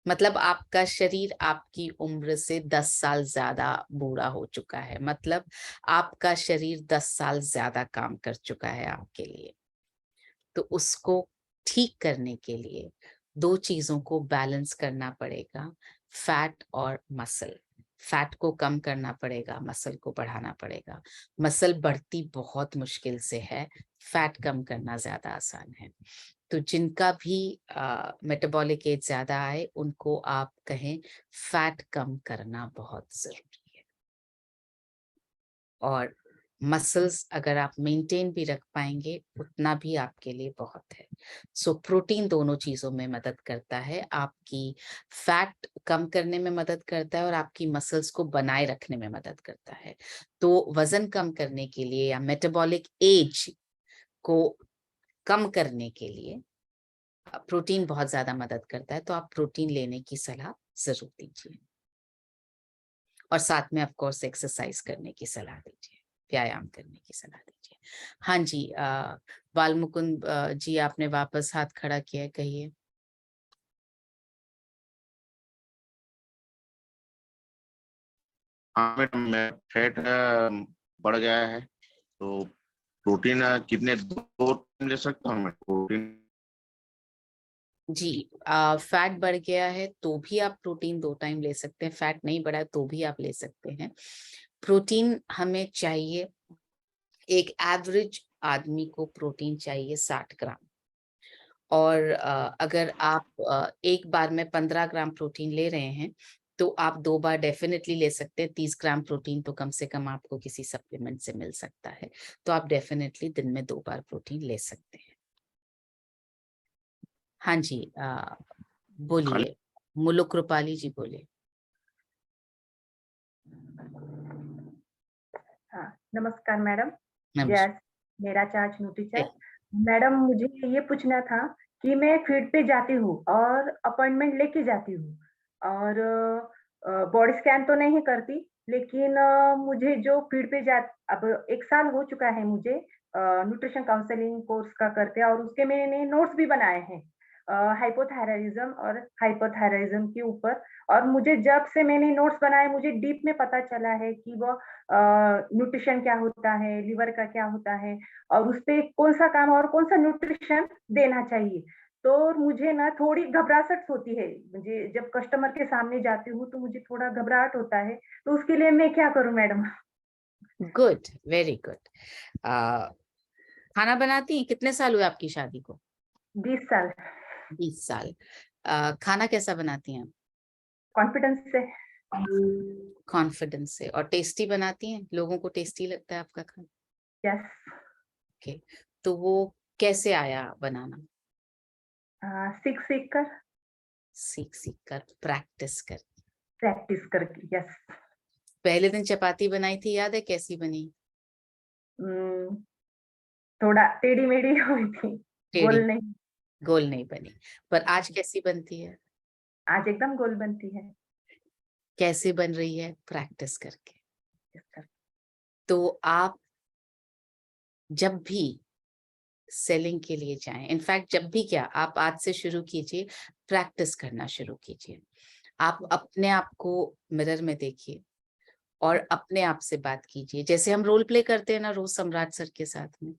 S1: मतलब आपका शरीर आपकी उम्र से 10 साल ज्यादा बूढ़ा हो चुका है, मतलब आपका शरीर 10 साल ज्यादा काम कर चुका है आपके लिए। तो उसको ठीक करने के लिए 2 चीजों को बैलेंस करना पड़ेगा, फैट और मसल। फैट को कम करना पड़ेगा, मसल को बढ़ाना पड़ेगा। मसल बढ़ती बहुत मुश्किल से है, फैट कम करना ज्यादा आसान है। तो जिनका भी मेटाबॉलिक एज ज्यादा आए, उनको आप कहें फैट कम करना बहुत जरूरी है। और मसल्स अगर आप मेंटेन भी रख पाएंगे, उतना भी आपके लिए बहुत है। सो प्रोटीन दोनों चीजों में मदद करता है, आपकी फैट कम करने में मदद करता है और आपकी मसल्स को बनाए रखने में मदद करता है। तो वजन कम करने के लिए या मेटाबॉलिक एज को कम करने के लिए प्रोटीन बहुत ज्यादा मदद करता है। तो आप प्रोटीन लेने की सलाह जरूर दीजिए, और साथ में ऑफ कोर्स एक्सरसाइज करने की सलाह दीजिए, व्यायाम करने की सलाह दीजिए। हाँ जी, बालमुकुंद जी, आपने वापस हाथ खड़ा किया है, कहिए।
S9: हाँ मैडम, फैट बढ़ गया है, तो प्रोटीन कितने 2 टाइम ले सकता हूँ मैं प्रोटीन?
S1: जी, फैट बढ़ गया है तो भी आप प्रोटीन 2 टाइम ले सकते हैं, फैट नहीं बढ़ा तो भी आप ले सकते हैं। प्रोटीन हमें चाहिए, एक एवरेज आदमी को प्रोटीन चाहिए 60 ग्राम। और अगर आप एक बार में 15 ग्राम प्रोटीन ले रहे हैं, तो आप 2 बार डेफिनेटली ले सकते हैं। 30 ग्राम प्रोटीन तो कम से कम आपको किसी सप्लीमेंट से मिल सकता है, तो आप डेफिनेटली दिन में 2 बार प्रोटीन ले सकते हैं। हाँ जी, बोलिए मुलुक रूपाली जी, बोलिए।
S16: हाँ, नमस्कार मैडम।
S1: नमस्कार।
S16: यस, मेरा चार्ज टीचर। मैडम, मुझे ये पूछना था कि मैं फील्ड पे जाती हूँ और अपॉइंटमेंट लेके जाती हूँ, और बॉडी स्कैन तो नहीं करती, लेकिन मुझे जो फील्ड पे अब 1 साल हो चुका है मुझे न्यूट्रिशन काउंसलिंग कोर्स का करते, और उसके मैंने नोट्स भी बनाए हैं हाइपोथायराइडिज्म और हाइपरथायराइडिज्म के ऊपर। और मुझे जब से मैंने नोट्स बनाए, मुझे डीप में पता चला है कि वो न्यूट्रिशन क्या होता है, लिवर का क्या होता है, और उस पे कौन सा काम और कौन सा न्यूट्रिशन देना चाहिए। तो मुझे ना थोड़ी घबराहट होती है, मुझे जब कस्टमर के सामने जाती हूँ तो मुझे थोड़ा घबराहट होता है, तो उसके लिए मैं क्या करूँ मैडम?
S1: Good, very good. खाना बनाती हैं? कितने साल हुए आपकी शादी को?
S16: 20 साल।
S1: 20 साल। खाना कैसा बनाती हैं?
S16: कॉन्फिडेंस से।
S1: कॉन्फिडेंस से। और टेस्टी बनाती हैं? लोगों को टेस्टी लगता है आपका खाना?
S16: यस।
S1: ओके, तो वो कैसे आया बनाना?
S16: सीख कर, प्रैक्टिस करके। यस।
S1: पहले दिन चपाती बनाई थी, याद है कैसी बनी?
S16: थोड़ा टेढ़ी मेढ़ी हुई थी, गोल नहीं
S1: बनी। पर आज कैसी बनती है?
S16: आज एकदम गोल बनती है।
S1: कैसे बन रही है? प्रैक्टिस करके। तो आप जब भी सेलिंग के लिए जाएं, इनफैक्ट जब भी क्या, आप आज से शुरू कीजिए, प्रैक्टिस करना शुरू कीजिए। आप अपने आप को मिरर में देखिए और अपने आप से बात कीजिए, जैसे हम रोल प्ले करते हैं ना रोज सम्राट सर के साथ में।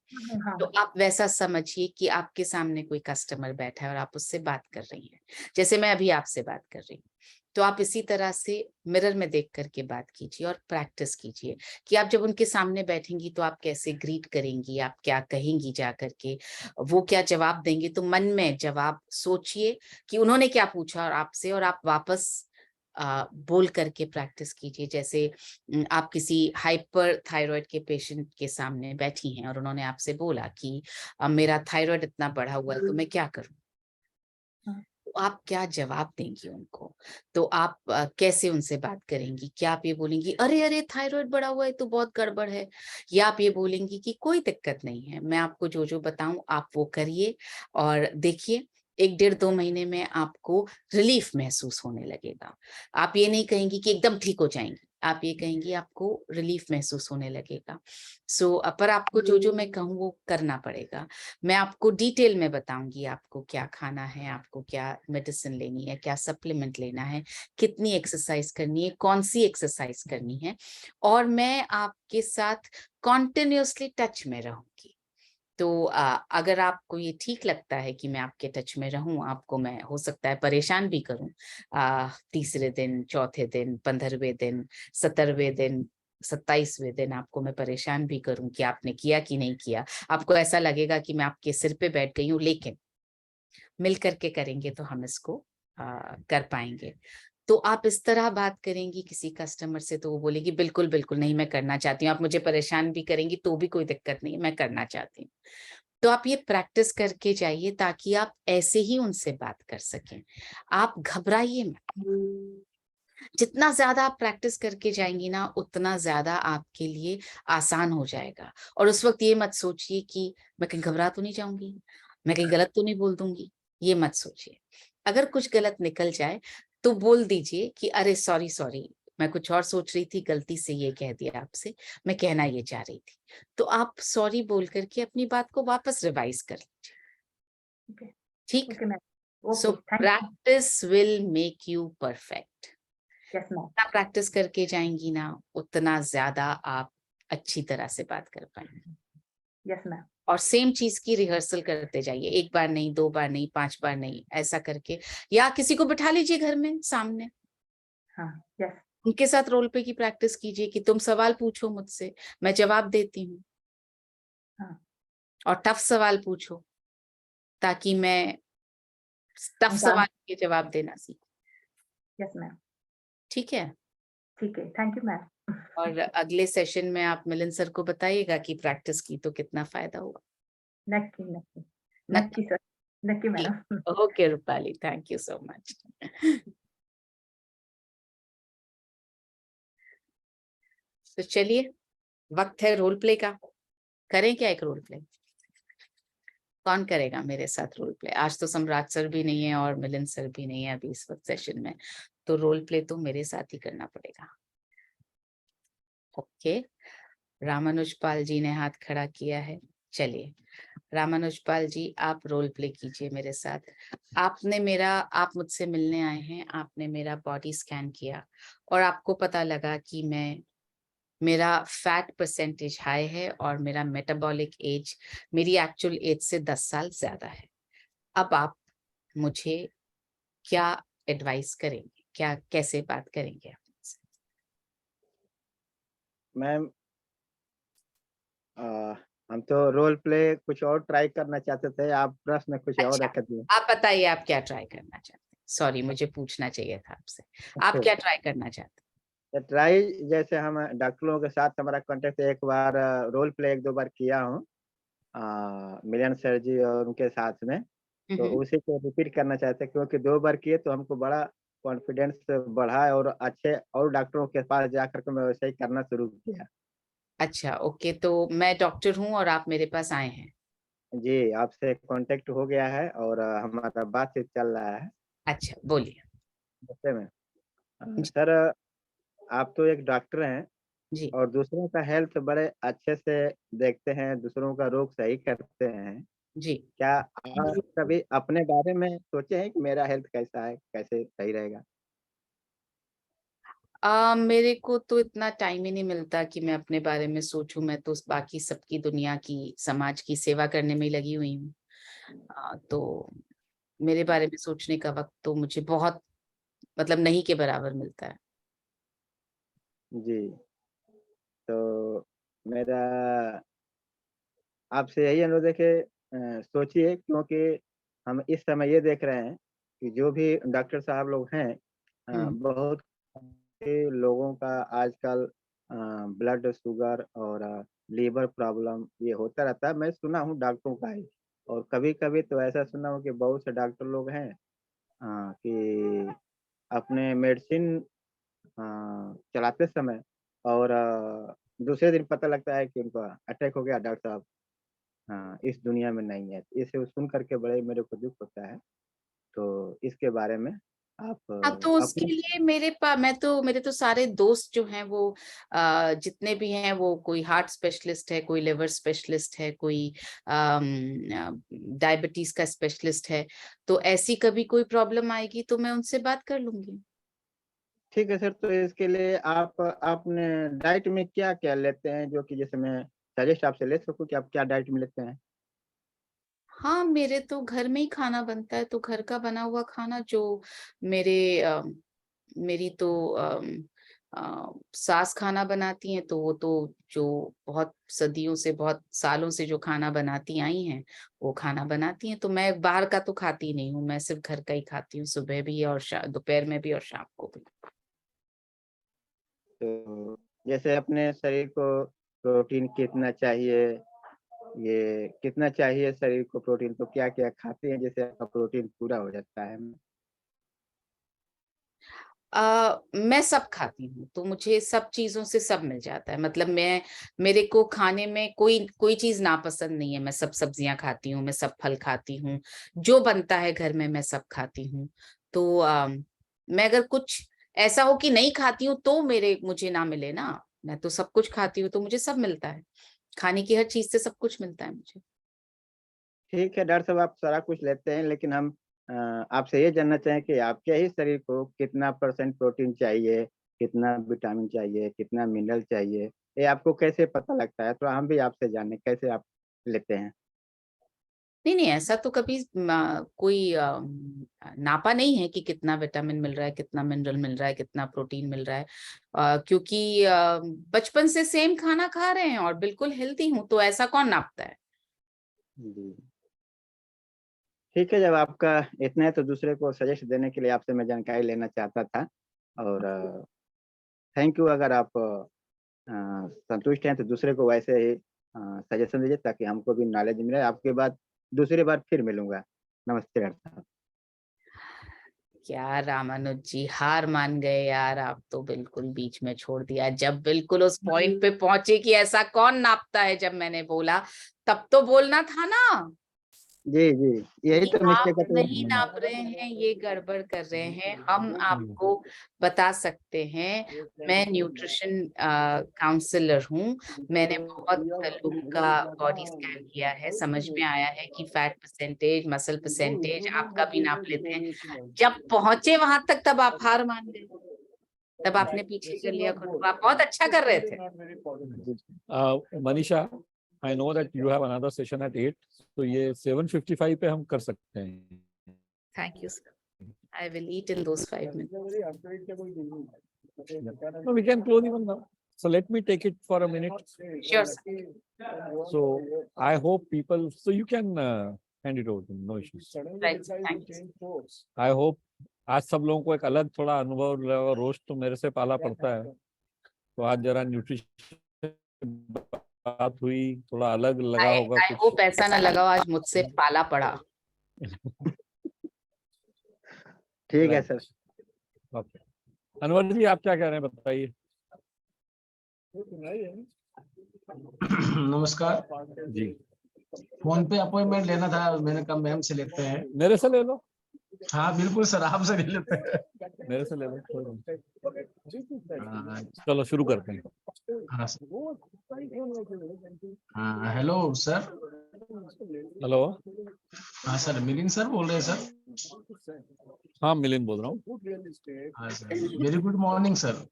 S1: तो आप वैसा समझिए कि आपके सामने कोई कस्टमर बैठा है और आप उससे बात कर रही हैं, जैसे मैं अभी आपसे बात कर रही हूँ। तो आप इसी तरह से मिरर में देख करके बात कीजिए और प्रैक्टिस कीजिए कि आप जब उनके सामने बैठेंगी तो आप कैसे ग्रीट करेंगी, आप क्या कहेंगी जा करके, वो क्या जवाब देंगे। तो मन में जवाब सोचिए कि उन्होंने क्या पूछा और आपसे, और आप वापस बोल करके प्रैक्टिस कीजिए। जैसे आप किसी हाइपर थायराइड के पेशेंट के सामने बैठी हैं और उन्होंने आपसे बोला कि मेरा थायराइड इतना बढ़ा हुआ है तो मैं क्या करूं, तो आप क्या जवाब देंगी उनको। तो आप कैसे उनसे बात करेंगी, क्या आप ये बोलेंगी अरे अरे थायराइड बढ़ा हुआ है तो बहुत गड़बड़ है, या आप ये बोलेंगी कि कोई दिक्कत नहीं है, मैं आपको जो जो बताऊं आप वो करिए और देखिए 1-1.5-2 महीने में आपको रिलीफ महसूस होने लगेगा। आप ये नहीं कहेंगी कि एकदम ठीक हो जाएंगी, आप ये कहेंगी आपको रिलीफ महसूस होने लगेगा। पर आपको जो जो मैं कहूँ वो करना पड़ेगा। मैं आपको डिटेल में बताऊंगी आपको क्या खाना है, आपको क्या मेडिसिन लेनी है, क्या सप्लीमेंट लेना है, कितनी एक्सरसाइज करनी है, कौन सी एक्सरसाइज करनी है, और मैं आपके साथ कॉन्टिन्यूसली टच में रहूंगी। तो अगर आपको ये ठीक लगता है कि मैं आपके टच में रहूं, आपको मैं हो सकता है परेशान भी करूं, तीसरे दिन, चौथे दिन, 15वें दिन, 17वें दिन, 27वें दिन आपको मैं परेशान भी करूं कि आपने किया कि नहीं किया। आपको ऐसा लगेगा कि मैं आपके सिर पे बैठ गई हूँ, लेकिन मिल करके करेंगे तो हम इसको कर पाएंगे। तो आप इस तरह बात करेंगी किसी कस्टमर से तो वो बोलेगी बिल्कुल बिल्कुल नहीं, मैं करना चाहती हूँ। आप मुझे परेशान भी करेंगी तो भी कोई दिक्कत नहीं, मैं करना चाहती हूँ। तो आप ये प्रैक्टिस करके जाइए ताकि आप ऐसे ही उनसे बात कर सकें। आप घबराइए मत। जितना ज्यादा आप प्रैक्टिस करके जाएंगी ना उतना ज्यादा आपके लिए आसान हो जाएगा। और उस वक्त ये मत सोचिए कि मैं कहीं घबरा तो नहीं जाऊंगी, मैं कहीं गलत तो नहीं बोल दूंगी, ये मत सोचिए। अगर कुछ गलत निकल जाए तो बोल दीजिए कि अरे सॉरी सॉरी, मैं कुछ और सोच रही थी, गलती से ये कह दिया आपसे, मैं कहना ये चाह रही थी। तो आप सॉरी बोल करके अपनी बात को वापस रिवाइज कर लीजिए। ठीक। So practice will make you perfect. जितना प्रैक्टिस करके जाएंगी ना उतना ज्यादा आप अच्छी तरह से बात कर पाएंगे।
S16: Yes ma'am.
S1: और सेम चीज की रिहर्सल करते जाइए, 1 बार नहीं, 2 बार नहीं, 5 बार नहीं, ऐसा करके। या किसी को बिठा लीजिए घर में सामने,
S16: हाँ यस।
S1: उनके साथ रोल प्ले की प्रैक्टिस कीजिए कि तुम सवाल पूछो मुझसे, मैं जवाब देती हूँ।
S16: हाँ।
S1: और टफ सवाल पूछो ताकि मैं टफ सवाल के जवाब देना सीखूं।
S16: Yes ma'am.
S1: ठीक है।
S16: ठीक है, थैंक यू मैम।
S1: और अगले सेशन में आप मिलिंद सर को बताइएगा कि प्रैक्टिस की तो कितना फायदा हुआ।
S16: नक्की नक्की नक्की सर, नक्की madam.
S1: Okay Rupali, thank you so much. तो चलिए वक्त है रोल प्ले का। करें क्या एक रोल प्ले? कौन करेगा मेरे साथ रोल प्ले? आज तो सम्राट सर भी नहीं है और मिलिंद सर भी नहीं है अभी इस वक्त सेशन में, तो रोल प्ले तो मेरे साथ ही करना पड़ेगा। ओके, रामानुज पाल जी ने हाथ खड़ा किया है। चलिए रामानुज पाल जी, आप रोल प्ले कीजिए मेरे साथ। आप मुझसे मिलने आए हैं, आपने मेरा बॉडी स्कैन किया और आपको पता लगा कि मेरा फैट परसेंटेज हाई है और मेरा मेटाबॉलिक एज मेरी एक्चुअल एज से 10 साल ज्यादा है। अब आप मुझे क्या एडवाइस करेंगे, क्या कैसे बात करेंगे आप मुझसे?
S11: मैम हम तो रोल प्ले कुछ और ट्राई करना चाहते थे, आप प्रश्न कुछ और रख दिए।
S1: आप बताइए आप क्या ट्राई करना चाहते हैं? सॉरी, मुझे पूछना चाहिए था आपसे, आप क्या ट्राई करना चाहते हैं?
S11: ट्राई जैसे हम डॉक्टरों के साथ हमारा कांटेक्ट एक बार रोल प्ले 1-2 बार किया हूँ मिलन सर जी और उनके साथ में, तो उसी को रिपीट करना चाहते हैं क्योंकि 2 बार किए तो हमको बड़ा कॉन्फिडेंस बढ़ा और अच्छे और डॉक्टरों के पास जाकर के मैं वैसे ही करना शुरू किया।
S1: अच्छा ओके, तो मैं डॉक्टर हूँ और आप मेरे पास आए हैं?
S11: जी, आपसे कांटेक्ट हो गया है और हमारा बातचीत चल रहा है।
S1: अच्छा बोलिए।
S11: नमस्ते मैम। सर आप तो एक डॉक्टर हैं
S1: जी।
S11: और दूसरों का हेल्थ बड़े अच्छे से देखते हैं, दूसरों का रोग सही करते हैं।
S1: जी।
S11: क्या आप कभी अपने बारे में सोचे हैं कि मेरा हेल्थ कैसा है, कैसे सही रहेगा?
S1: मेरे को तो इतना टाइम ही नहीं मिलता कि मैं अपने बारे में सोचूं। मैं तो बाकी सबकी दुनिया की, समाज की सेवा करने में ही लगी हुई हूँ। तो मेरे बारे में सोचने का वक्त तो मुझे बहुत, मतलब नहीं के बराबर मिलता है।
S11: जी, तो मेरा आपसे यही अनुरोध है कि सोचिए, क्योंकि हम इस समय ये देख रहे हैं कि जो भी डॉक्टर साहब लोग हैं, बहुत से लोगों का आजकल ब्लड शुगर और लीवर प्रॉब्लम ये होता रहता है। मैं सुना हूँ डॉक्टरों का ही, और कभी-कभी तो ऐसा सुना हूँ कि बहुत से डॉक्टर लोग हैं कि अपने मेडिसिन चलाते समय और दूसरे दिन पता लगता है कि उनका अटैक हो गया, डॉक्टर साहब इस दुनिया में नहीं है। इसे सुन कर के बड़े मेरे को दुःख होता है। तो इसके बारे में आप
S1: तो उसके
S11: अपनी
S1: लिए मेरे तो सारे दोस्त जो हैं वो जितने भी हैं, वो कोई हार्ट स्पेशलिस्ट है, कोई लिवर स्पेशलिस्ट है, कोई डायबिटीज का स्पेशलिस्ट है। तो ऐसी कभी कोई प्रॉब्लम आएगी तो मैं उनसे बात कर लूंगी।
S11: ठीक है सर, तो इसके लिए आप अपने डाइट में क्या-क्या लेते हैं, जो कि जैसे मैं सजेस्ट आपसे ले सकूँ कि आप क्या डाइट में लेते हैं?
S1: हाँ, मेरे तो घर में ही खाना बनता है, तो घर का बना हुआ खाना जो मेरे मेरी तो सास खाना बनाती हैं, तो वो तो जो बहुत सदियों से, बहुत सालों से जो खाना बनाती आई हैं, वो खाना बनाती हैं। तो मैं बाहर का तो खाती नहीं हूँ, मैं सिर्फ घर का ही खाती हूँ, सुबह भी और दोपहर में भी और शाम को भी।
S11: तो जैसे अपने शरीर को प्रोटीन कितना चाहिए, ये कितना चाहिए शरीर को प्रोटीन, तो क्या-क्या खाते हैं जिससे आपका प्रोटीन पूरा हो जाता है?
S1: मैं सब खाती हूँ, तो मुझे सब चीज़ों से सब मिल जाता है। मतलब मेरे को खाने में कोई चीज़ नापसंद नहीं है। मैं सब सब्जियाँ खाती हूँ, मैं सब फल खाती हूँ, जो बनता है घर में मैं सब खाती हूँ। तो मैं अगर कुछ ऐसा हो कि नहीं खाती हूँ तो मुझे ना मिले ना, मैं तो सब कुछ खाती हूँ, तो मुझे सब मिलता है। खाने की हर चीज़ से सब कुछ मिलता है मुझे।
S11: ठीक है डॉक्टर साहब, आप सारा कुछ लेते हैं, लेकिन हम आपसे ये जानना चाहें कि आपके ही शरीर को कितना % प्रोटीन चाहिए, कितना विटामिन चाहिए, कितना मिनरल चाहिए, ये आपको कैसे पता लगता है? तो हम भी आपसे जानें, कैसे आप लेते हैं?
S1: नहीं, ऐसा तो कभी कोई नापा नहीं है कि कितना विटामिन मिल रहा है, कितना मिनरल मिल रहा है, कितना प्रोटीन मिल रहा है। क्योंकि बचपन से सेम खाना खा रहे हैं और बिल्कुल हेल्दी हूँ, तो ऐसा कौन नापता है?
S11: जी। ठीक है, जब आपका इतना है तो दूसरे को सजेस्ट देने के लिए आपसे मैं जानकारी लेना चाहता था, और थैंक यू। अगर आप संतुष्ट हैं तो दूसरे को वैसे ही सजेशन दीजिए, ताकि हमको भी नॉलेज मिले। आपके बाद दूसरी बार फिर मिलूँगा। नमस्ते डॉक्टर साहब।
S1: क्या रामानुज जी, हार मान गए यार, आप तो बिल्कुल बीच में छोड़ दिया। जब बिल्कुल उस पॉइंट पे पहुंचे कि ऐसा कौन नापता है, जब मैंने बोला तब तो बोलना था ना
S11: जी, जी। यही
S1: कि
S11: तो
S1: आप
S11: मिस्टेक है तो
S1: नहीं नाप रहे हैं, ये गड़बड़ कर रहे हैं। हम आपको बता सकते हैं, मैं न्यूट्रिशन काउंसलर हूँ। मैंने बहुत लोगों का बॉडी स्कैन किया है, समझ में आया है कि फैट परसेंटेज, मसल परसेंटेज आपका भी नाप लेते हैं। जब पहुंचे वहां तक तब आप हार मान गए, तब आपने पीछे कर लिया खुद को। आप बहुत अच्छा कर रहे थे।
S17: Manisha, I know that you have another session at 8, तो ये 7:55 पे हम कर सकते हैं।
S1: Thank you sir, I will eat in those 5 minutes.
S17: No, we can close even now. So let me take it for a minute.
S1: Sure, sir.
S17: So I hope people, so you can hand it over to me, no issues.
S1: Right, thank you.
S17: I hope आज सब लोगों को एक अलग थोड़ा अनुभव लगा। रोज तो मेरे से पाला पड़ता है, तो आज जरा न्यूट्रिशन बात हुई, थोड़ा अलग लगा होगा
S1: I hope ऐसा ना लगा आज मुझसे पाला पड़ा।
S11: ठीक है सर।
S17: ओके, अनवर जी आप क्या कह रहे हैं बताइए।
S15: नमस्कार
S17: जी।
S15: फोन पे अपॉइंटमेंट लेना था, मैंने कहा मैम से लेते हैं।
S17: मेरे से ले लो।
S15: हाँ बिल्कुल सर, आपसे ले लेते हैं।
S17: मेरे से ले लो। चलो शुरू करते हैं।
S15: हाँ सर। हाँ हेलो सर।
S17: हेलो।
S15: हाँ सर, मिलिंद सर बोल रहे हैं सर।
S17: हाँ मिलिंद बोल रहा हूँ।
S15: हाँ sir, very good morning sir.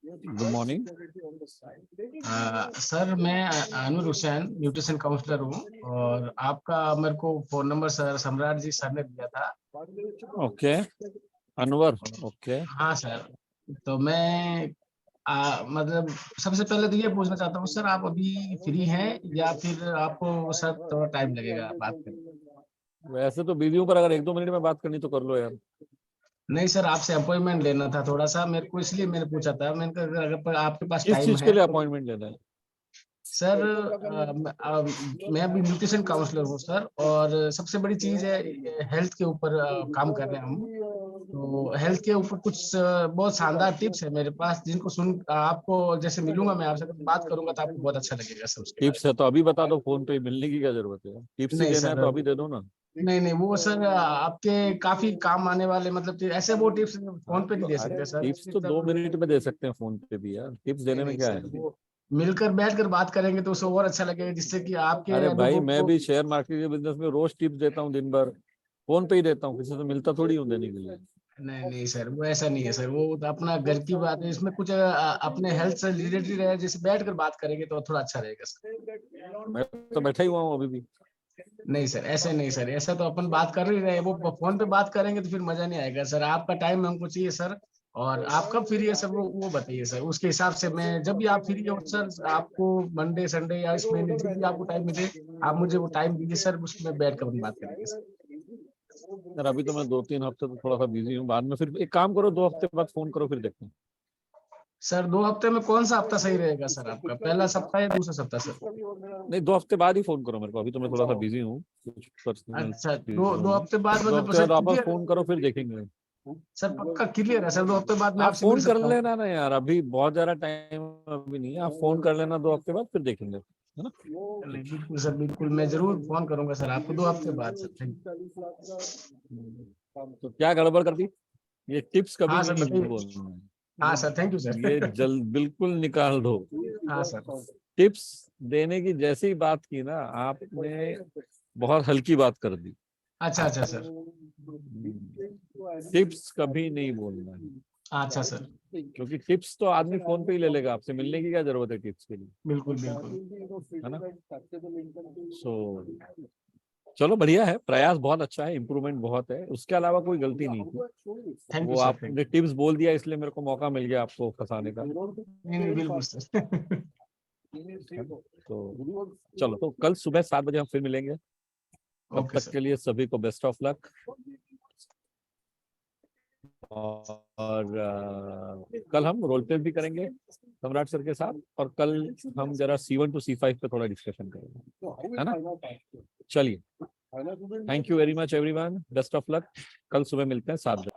S17: Good morning.
S15: Sir मैं अनवर हुसैन न्यूट्रिशन काउंसलर हूँ, और आपका मेरे को फोन नंबर सर सम्राट जी सर ने दिया था।
S17: Okay Anwar, okay.
S15: हाँ सर, तो मैं मतलब सबसे पहले तो ये पूछना चाहता हूँ सर, आप अभी फ्री हैं या फिर आपको सर थोड़ा टाइम लगेगा बात करने?
S17: वैसे तो बिजी हूँ, पर अगर 1-2 मिनट में बात करनी तो कर लो यार।
S15: नहीं सर, आपसे अपॉइंटमेंट लेना था थोड़ा सा मेरे को, इसलिए मैंने पूछा था। मैंने कहा अगर आपके पास
S17: किस
S15: टाइम
S17: चीज
S15: है
S17: के लिए
S15: तो।
S17: अपॉइंटमेंट लेना है?
S15: सर मैं भी न्यूट्रिशन काउंसलर हूँ सर, और सबसे बड़ी चीज है हेल्थ के ऊपर काम कर रहे हैं हम। तो हेल्थ के ऊपर कुछ बहुत शानदार टिप्स है मेरे पास, जिनको सुन आपको जैसे मिलूंगा मैं आपसे, बात करूंगा तो आपको बहुत अच्छा लगेगा सर। उसके
S17: टिप्स है तो अभी बता दो, फोन पे मिलने की क्या जरूरत है? टिप्स ही
S15: नहीं
S17: देना है
S15: सर,
S17: तो अभी दे दो ना।
S15: नहीं वो सर आपके काफी काम आने वाले, मतलब ऐसे वो टिप्स फोन पे नहीं दे सकते सर।
S17: टिप्स तो 2 मिनट में दे सकते हैं फोन पे भी यार, टिप्स देने में
S15: नहीं
S17: क्या
S15: सर,
S17: है?
S15: वो मिलकर बैठकर बात करेंगे तो उसे और अच्छा लगेगा, जिससे कि आपके
S17: अरे भाई
S15: अनुभव
S17: मैं
S15: को।
S17: भी शेयर मार्केट के बिजनेस में रोज टिप्स देता हूँ दिन भर, फोन पे ही देता हूँ, किसी से मिलता थोड़ी हूँ देने के लिए।
S15: नहीं सर, वो ऐसा नहीं है सर, वो तो अपना घर की बात है, इसमें कुछ अपने हेल्थ से रिलेटेड है, जैसे बैठकर बात करेंगे तो थोड़ा अच्छा रहेगा सर।
S17: मैं तो बैठा ही हुआ हूँ अभी भी।
S15: नहीं सर, ऐसे नहीं सर, ऐसा तो अपन बात कर ही रहे हैं, वो फोन पे बात करेंगे तो फिर मजा नहीं आएगा सर। आपका टाइम हमको चाहिए सर, और आप कब फ्री है सर वो बताइए सर, उसके हिसाब से मैं, जब भी आप फ्री हो सर, आपको मंडे संडे या इस महीने जब भी आपको टाइम मिले, आप मुझे वो टाइम दीजिए सर, उसमें बैठ कर अपन बात करेंगे सर।
S17: यार अभी तो मैं 2-3 हफ्ते तो थोड़ा सा बिजी हूँ, बाद में फिर एक काम करो 2 हफ्ते बाद फोन करो, फिर देखते हैं।
S15: सर 2 हफ्ते में कौन सा हफ्ता सही रहेगा सर आपका, पहला सप्ताह या दूसरा सप्ताह सर?
S17: नहीं 2 हफ्ते बाद ही फोन करो मेरे को, अभी तो मैं थोड़ा सा बिजी हूँ कुछ पर्सनल
S15: अच्छा,
S17: चीजों
S15: दो
S17: में।
S15: हफ्ते बाद
S17: 2
S15: मतलब
S17: हफ्ते
S15: सर
S17: बाद वापस
S15: क्लियर
S17: फोन करो, फिर देखेंगे।
S15: सर, पक्का क्लियर है सर, 2 हफ्ते बाद मैं
S17: आप
S15: आपसे मिल
S17: फोन कर
S15: सकता हूँ?
S17: लेना ना यार, अभी बहुत ज्यादा टाइम अभी नहीं है, आप फोन कर लेना 2 हफ्ते बाद, फिर देखेंगे, है ना?
S15: नहीं, बिल्कुल सर, बिल्कुल मैं जरूर फोन करूंगा सर आपको 2 हफ्ते बाद सर। थैंक
S17: तो क्या गड़बड़ कर दी? ये टिप्स कभी
S15: हाँ सर,
S17: नहीं
S15: बताइए।
S17: बोलना है,
S15: हाँ सर, थैंक यू सर।
S17: ये जल्द बिल्कुल निकाल दो।
S15: हाँ सर।
S17: टिप्स देने की जैसी बात की ना आपने, बहुत हल्की बात कर दी।
S15: अच्छा सर।
S17: टिप्स कभी नहीं बोलना है।
S15: अच्छा सर।
S17: क्योंकि टिप्स तो आदमी फोन पे ही ले लेगा, आपसे मिलने की क्या जरूरत है टिप्स के लिए?
S15: बिल्कुल बिल्कुल।
S17: है ना? चलो बढ़िया है, प्रयास बहुत अच्छा है, इम्प्रूवमेंट बहुत है, उसके अलावा कोई गलती नहीं थी।
S15: थैंक यू
S17: वो
S15: सर।
S17: आपने टिप्स बोल दिया इसलिए मेरे को मौका मिल गया आपको फंसाने का।
S15: नहीं बिल्कुल सर।
S17: तो चलो, तो कल सुबह 7 बजे हम फिर मिलेंगे। तब
S15: ओके
S17: तक के लिए सभी को बेस्ट ऑफ लक। और कल हम रोल प्ले भी करेंगे सम्राट सर के साथ, और कल हम जरा C1 to C5 पे थोड़ा डिस्कशन करेंगे, है ना? चलिए, thank you very much everyone, best of luck. कल सुबह मिलते हैं 7 बजे।